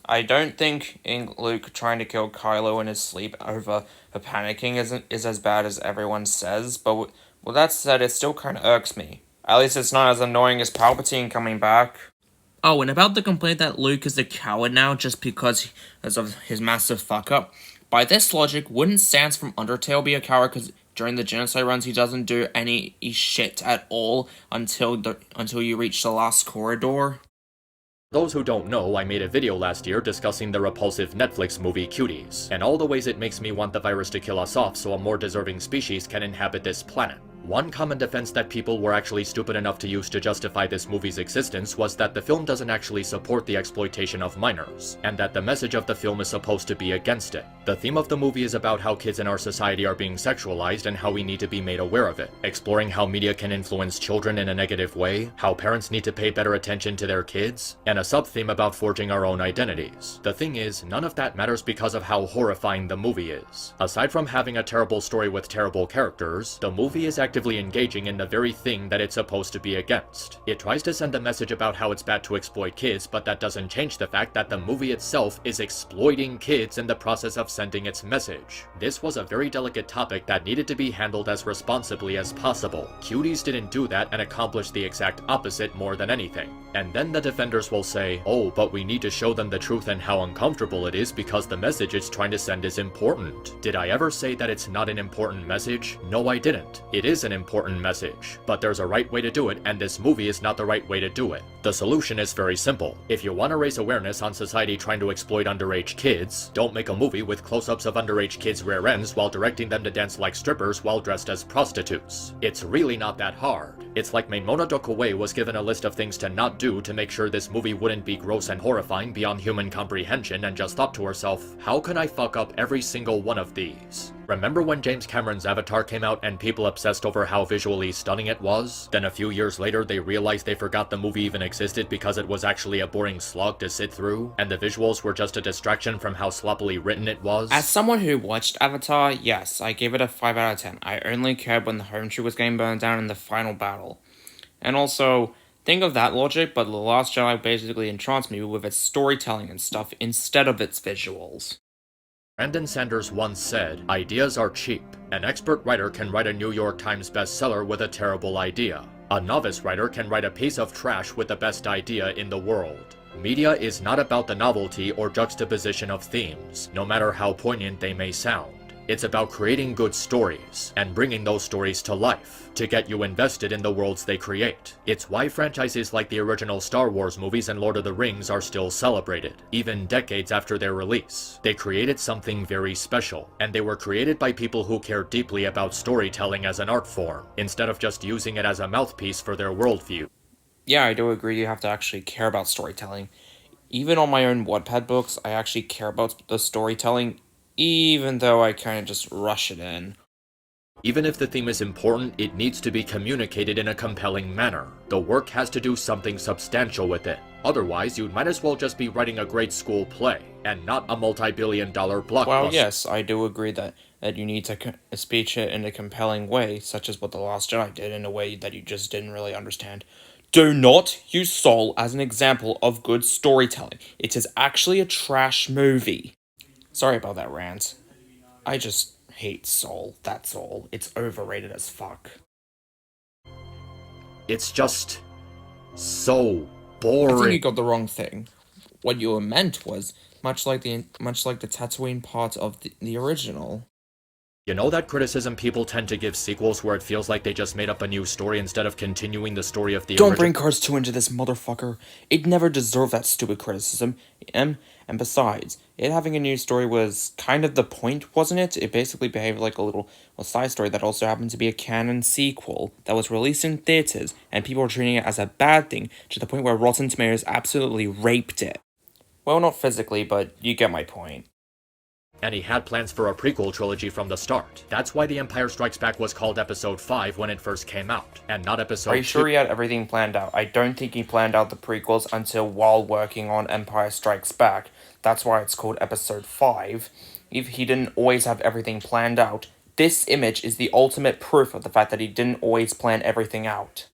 I don't think Luke trying to kill Kylo in his sleep over panicking is as bad as everyone says, but with that said, it still kinda irks me. At least it's not as annoying as Palpatine coming back. Oh, and about the complaint that Luke is a coward now just because of his massive fuck-up. By this logic, wouldn't Sans from Undertale be a coward because during the genocide runs he doesn't do any shit at all until you reach the last corridor? Those who don't know, I made a video last year discussing the repulsive Netflix movie Cuties, and all the ways it makes me want the virus to kill us off so a more deserving species can inhabit this planet. One common defense that people were actually stupid enough to use to justify this movie's existence was that the film doesn't actually support the exploitation of minors, and that the message of the film is supposed to be against it. The theme of the movie is about how kids in our society are being sexualized and how we need to be made aware of it, exploring how media can influence children in a negative way, how parents need to pay better attention to their kids, and a sub-theme about forging our own identities. The thing is, none of that matters because of how horrifying the movie is. Aside from having a terrible story with terrible characters, the movie is actively engaging in the very thing that it's supposed to be against. It tries to send a message about how it's bad to exploit kids, but that doesn't change the fact that the movie itself is exploiting kids in the process of sending its message. This was a very delicate topic that needed to be handled as responsibly as possible. Cuties didn't do that and accomplished the exact opposite more than anything. And then the defenders will say, oh, but we need to show them the truth and how uncomfortable it is because the message it's trying to send is important. Did I ever say that it's not an important message? No, I didn't. It is an important message, but there's a right way to do it, and this movie is not the right way to do it. The solution is very simple. If you want to raise awareness on society trying to exploit underage kids, don't make a movie with close-ups of underage kids' rear ends while directing them to dance like strippers while dressed as prostitutes. It's really not that hard. It's like Maimona Dokue was given a list of things to not do to make sure this movie wouldn't be gross and horrifying beyond human comprehension and just thought to herself, how can I fuck up every single one of these? Remember when James Cameron's Avatar came out and people obsessed over how visually stunning it was? Then a few years later they realized they forgot the movie even existed because it was actually a boring slog to sit through, and the visuals were just a distraction from how sloppily written it was? As someone who watched Avatar, yes, I gave it a 5 out of 10. I only cared when the home tree was getting burned down in the final battle. And also, think of that logic, but The Last Jedi basically entranced me with its storytelling and stuff instead of its visuals. Brandon Sanders once said, "Ideas are cheap. An expert writer can write a New York Times bestseller with a terrible idea. A novice writer can write a piece of trash with the best idea in the world." Media is not about the novelty or juxtaposition of themes, no matter how poignant they may sound. It's about creating good stories, and bringing those stories to life, to get you invested in the worlds they create. It's why franchises like the original Star Wars movies and Lord of the Rings are still celebrated, even decades after their release. They created something very special, and they were created by people who care deeply about storytelling as an art form, instead of just using it as a mouthpiece for their worldview. Yeah, I do agree you have to actually care about storytelling. Even on my own Wattpad books, I actually care about the storytelling, even though I kind of just rush it in. Even if the theme is important, it needs to be communicated in a compelling manner. The work has to do something substantial with it. Otherwise, you might as well just be writing a great school play, and not a multi-billion-dollar blockbuster. Well, yes, I do agree that you need to speech it in a compelling way, such as what The Last Jedi did, in a way that you just didn't really understand. Do not use Soul as an example of good storytelling. It is actually a trash movie. Sorry about that rant. I just hate Soul, that's all. It's overrated as fuck. It's just so I boring. think you got the wrong thing. What you meant was much like the Tatooine part of the original. You know that criticism people tend to give sequels where it feels like they just made up a new story instead of continuing the story of the original? Don't bring Cars 2 into this, motherfucker. It never deserved that stupid criticism. And besides, it having a new story was kind of the point, wasn't it? It basically behaved like a little side story that also happened to be a canon sequel that was released in theaters, and people were treating it as a bad thing, to the point where Rotten Tomatoes absolutely raped it. Well, not physically, but you get my point. And he had plans for a prequel trilogy from the start. That's why The Empire Strikes Back was called Episode 5 when it first came out, and not Episode 2. Are you sure he had everything planned out? I don't think he planned out the prequels until while working on Empire Strikes Back. That's why it's called Episode 5. If he didn't always have everything planned out, this image is the ultimate proof of the fact that he didn't always plan everything out.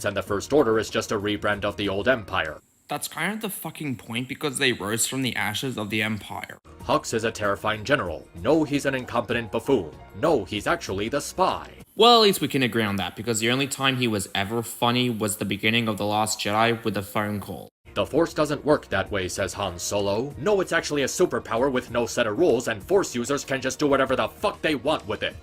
And the First Order is just a rebrand of the old Empire. That's kind of the fucking point, because they rose from the ashes of the Empire. Hux is a terrifying general. No, he's an incompetent buffoon. No, he's actually the spy. Well, at least we can agree on that, because the only time he was ever funny was the beginning of The Last Jedi with the phone call. The Force doesn't work that way, says Han Solo. No, it's actually a superpower with no set of rules, and Force users can just do whatever the fuck they want with it.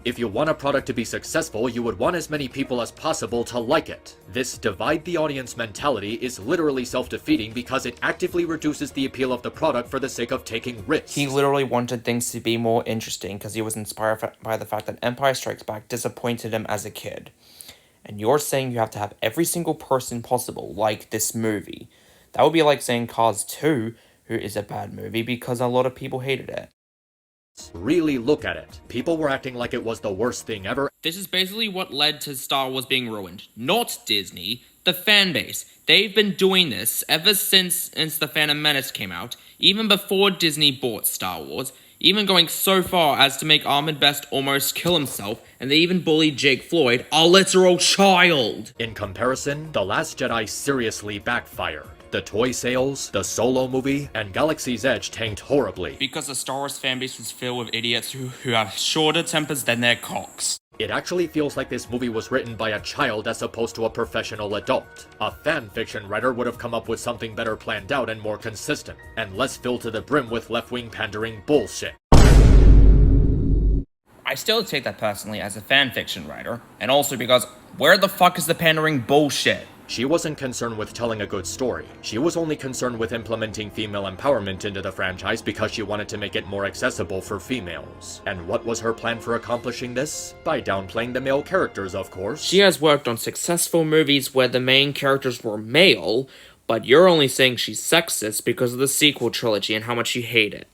If you want a product to be successful, you would want as many people as possible to like it. This divide the audience mentality is literally self-defeating because it actively reduces the appeal of the product for the sake of taking risks. He literally wanted things to be more interesting because he was inspired by the fact that Empire Strikes Back disappointed him as a kid. And you're saying you have to have every single person possible like this movie. That would be like saying Cars 2, who is a bad movie, because a lot of people hated it. Really look at it. People were acting like it was the worst thing ever. This is basically what led to Star Wars being ruined. Not Disney, the fan base. They've been doing this ever since The Phantom Menace came out, even before Disney bought Star Wars, even going so far as to make Ahmed Best almost kill himself, and they even bullied Jake Floyd, a literal child. In comparison, The Last Jedi seriously backfired. The toy sales, the Solo movie, and Galaxy's Edge tanked horribly. Because the Star Wars fanbase was filled with idiots who have shorter tempers than their cocks. It actually feels like this movie was written by a child as opposed to a professional adult. A fan fiction writer would have come up with something better planned out and more consistent, and less filled to the brim with left-wing pandering bullshit. I still take that personally as a fan fiction writer, and also because where the fuck is the pandering bullshit? She wasn't concerned with telling a good story. She was only concerned with implementing female empowerment into the franchise because she wanted to make it more accessible for females. And what was her plan for accomplishing this? By downplaying the male characters, of course. She has worked on successful movies where the main characters were male, but you're only saying she's sexist because of the sequel trilogy and how much you hate it.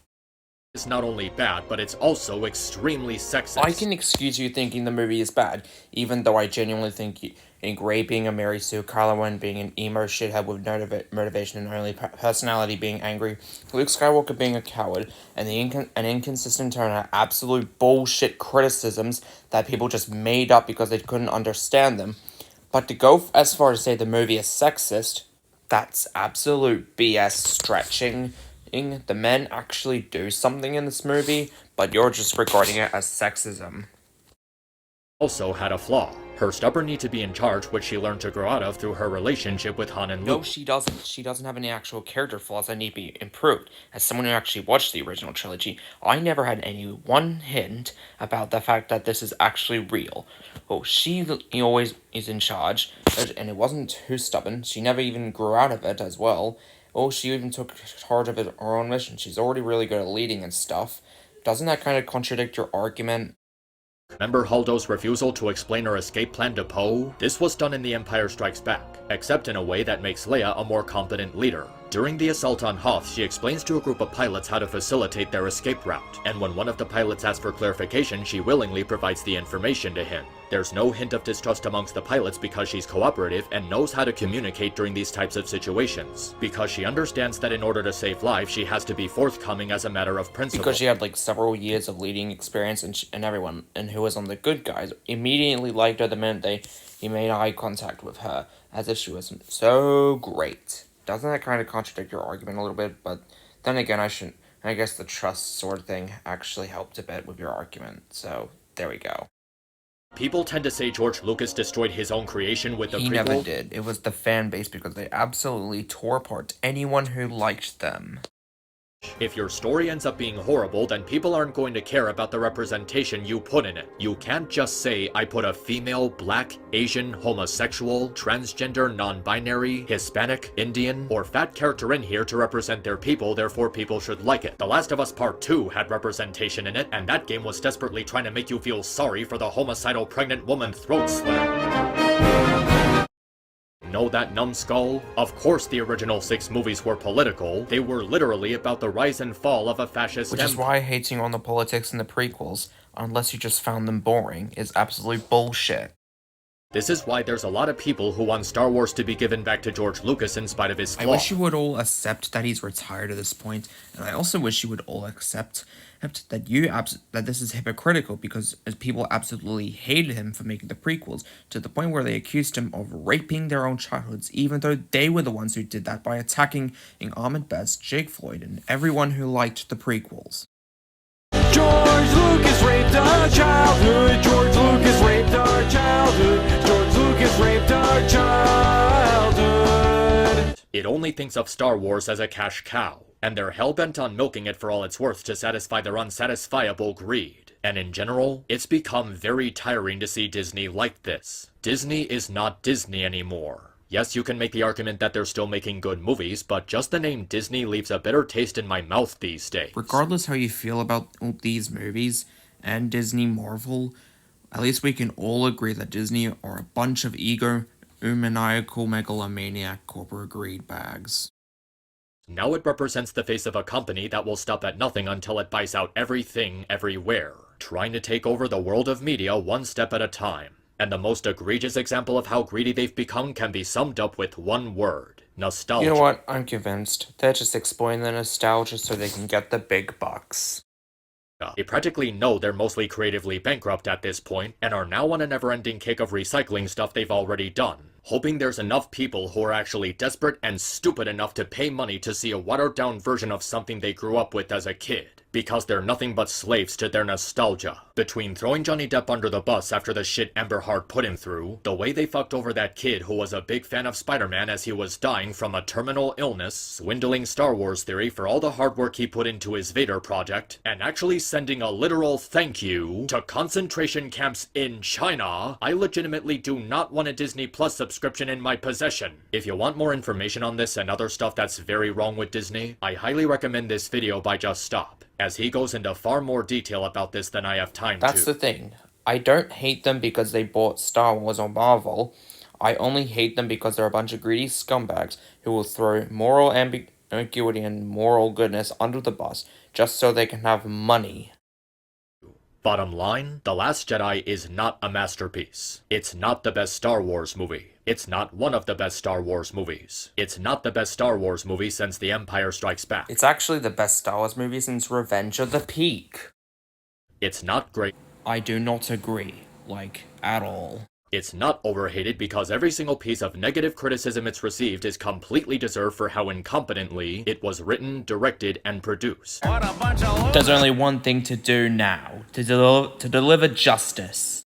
It's not only bad, but it's also extremely sexist. I can excuse you thinking the movie is bad, even though I genuinely think Rey being a Mary Sue, Kylo Ren being an emo shithead with motivation and only personality being angry, Luke Skywalker being a coward, and an inconsistent tone are absolute bullshit criticisms that people just made up because they couldn't understand them. But to go as far as to say the movie is sexist, that's absolute BS stretching. The men actually do something in this movie, but you're just regarding it as sexism. Also had a flaw. Her stubborn need to be in charge, which she learned to grow out of through her relationship with Han and Luke. No, she doesn't. She doesn't have any actual character flaws that need to be improved. As someone who actually watched the original trilogy, I never had any one hint about the fact that this is actually real. Oh, she always is in charge, and it wasn't too stubborn. She never even grew out of it as well. Oh, she even took charge of her own mission. She's already really good at leading and stuff. Doesn't that kind of contradict your argument? Remember Holdo's refusal to explain her escape plan to Poe? This was done in The Empire Strikes Back, except in a way that makes Leia a more competent leader. During the assault on Hoth, she explains to a group of pilots how to facilitate their escape route, and when one of the pilots asks for clarification, she willingly provides the information to him. There's no hint of distrust amongst the pilots because she's cooperative and knows how to communicate during these types of situations, because she understands that in order to save lives, she has to be forthcoming as a matter of principle. Because she had like several years of leading experience, and everyone who was on the good guys immediately liked her the minute he made eye contact with her, as if she was so great. Doesn't that kind of contradict your argument a little bit? But then again, I guess the trust sort of thing actually helped a bit with your argument. So there we go. People tend to say George Lucas destroyed his own creation with the prequel. He never did. It was the fan base because they absolutely tore apart anyone who liked them. If your story ends up being horrible, then people aren't going to care about the representation you put in it. You can't just say, I put a female, black, Asian, homosexual, transgender, non-binary, Hispanic, Indian, or fat character in here to represent their people, therefore people should like it. The Last of Us Part 2 had representation in it, and that game was desperately trying to make you feel sorry for the homicidal pregnant woman throat slitter. Know that numbskull? Of course the original 6 movies were political. They were literally about the rise and fall of a fascist empire. Which is why hating on the politics in the prequels, unless you just found them boring, is absolute bullshit. This is why there's a lot of people who want Star Wars to be given back to George Lucas in spite of his flaw. I wish you would all accept that he's retired at this point, and I also wish you would all accept that this is hypocritical because people absolutely hated him for making the prequels, to the point where they accused him of raping their own childhoods, even though they were the ones who did that by attacking Ahmed Best, Jake Floyd, and everyone who liked the prequels. George Lucas raped our childhood. George Lucas raped our childhood. George Lucas raped our childhood. It only thinks of Star Wars as a cash cow, and they're hell-bent on milking it for all it's worth to satisfy their unsatisfiable greed. And in general, it's become very tiring to see Disney like this. Disney is not Disney anymore. Yes, you can make the argument that they're still making good movies, but just the name Disney leaves a bitter taste in my mouth these days. Regardless how you feel about these movies, and Disney Marvel, at least we can all agree that Disney are a bunch of egomaniacal megalomaniac corporate greed bags. Now it represents the face of a company that will stop at nothing until it buys out everything, everywhere, trying to take over the world of media one step at a time. And the most egregious example of how greedy they've become can be summed up with one word: nostalgia. You know what? I'm convinced. They're just exploiting the nostalgia so they can get the big bucks. They practically know they're mostly creatively bankrupt at this point, and are now on a never-ending kick of recycling stuff they've already done, hoping there's enough people who are actually desperate and stupid enough to pay money to see a watered-down version of something they grew up with as a kid, because they're nothing but slaves to their nostalgia. Between throwing Johnny Depp under the bus after the shit Amber Heard put him through, the way they fucked over that kid who was a big fan of Spider-Man as he was dying from a terminal illness, swindling Star Wars Theory for all the hard work he put into his Vader project, and actually sending a literal thank you to concentration camps in China, I legitimately do not want a Disney Plus subscription in my possession. If you want more information on this and other stuff that's very wrong with Disney, I highly recommend this video by Just Stop, as he goes into far more detail about this than I have time to. That's the thing. I don't hate them because they bought Star Wars or Marvel. I only hate them because they're a bunch of greedy scumbags who will throw moral ambiguity and moral goodness under the bus just so they can have money. Bottom line, The Last Jedi is not a masterpiece. It's not the best Star Wars movie. It's not one of the best Star Wars movies. It's not the best Star Wars movie since The Empire Strikes Back. It's actually the best Star Wars movie since Revenge of the Peak. It's not great. I do not agree, at all. It's not overhated because every single piece of negative criticism it's received is completely deserved for how incompetently it was written, directed, and produced. There's only one thing to do now, to deliver justice.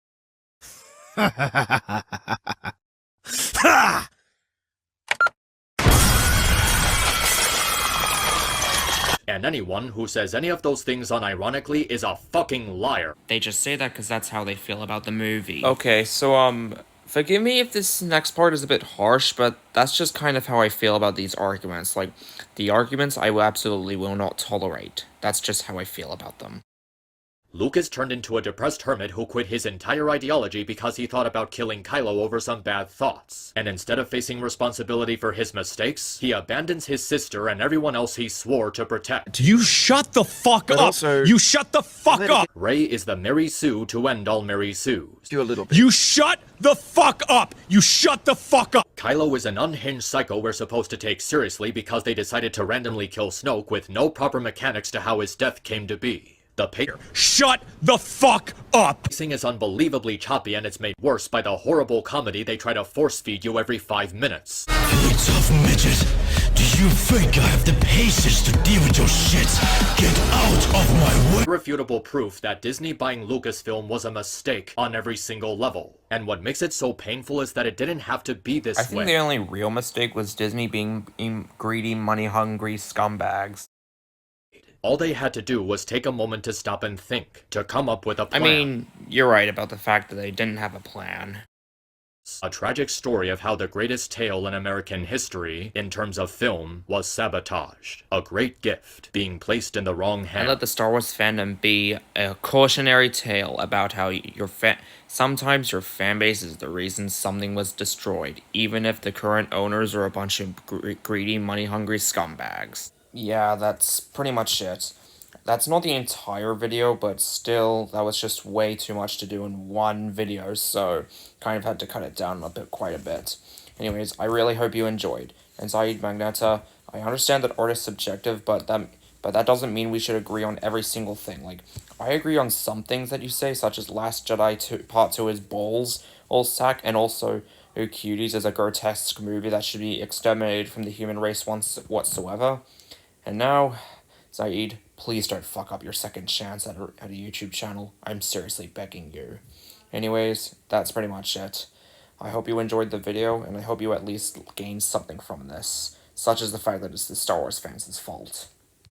And anyone who says any of those things unironically is a fucking liar. They just say that because that's how they feel about the movie. Okay, so, forgive me if this next part is a bit harsh, but that's just kind of how I feel about these arguments. The arguments I absolutely will not tolerate. That's just how I feel about them. Lucas turned into a depressed hermit who quit his entire ideology because he thought about killing Kylo over some bad thoughts. And instead of facing responsibility for his mistakes, he abandons his sister and everyone else he swore to protect. You shut the fuck up! You shut the fuck up! Rey is the Mary Sue to end all Mary Sues. You shut the fuck up! You shut the fuck up! Kylo is an unhinged psycho we're supposed to take seriously because they decided to randomly kill Snoke with no proper mechanics to how his death came to be. Shut the fuck up! Pacing is unbelievably choppy and it's made worse by the horrible comedy they try to force feed you every 5 minutes. You tough midget! Do you think I have the patience to deal with your shit? Get out of my way! Irrefutable proof that Disney buying Lucasfilm was a mistake on every single level. And what makes it so painful is that it didn't have to be this way. I think the only real mistake was Disney being greedy, money-hungry scumbags. All they had to do was take a moment to stop and think, to come up with a plan. I mean, you're right about the fact that they didn't have a plan. A tragic story of how the greatest tale in American history, in terms of film, was sabotaged. A great gift, being placed in the wrong hands. And let the Star Wars fandom be a cautionary tale about how sometimes your fanbase is the reason something was destroyed, even if the current owners are a bunch of greedy, money-hungry scumbags. Yeah, that's pretty much it. That's not the entire video, but still, that was just way too much to do in one video, so kind of had to cut it down quite a bit. Anyways, I really hope you enjoyed. And Zaid, Magneta, I understand that art is subjective, but that doesn't mean we should agree on every single thing. I agree on some things that you say, such as Last Jedi Part 2 is balls, all sack, and also Oh Cuties is a grotesque movie that should be exterminated from the human race whatsoever. And now, Zaid, please don't fuck up your second chance at a YouTube channel. I'm seriously begging you. Anyways, that's pretty much it. I hope you enjoyed the video, and I hope you at least gained something from this, such as the fact that it's the Star Wars fans' fault.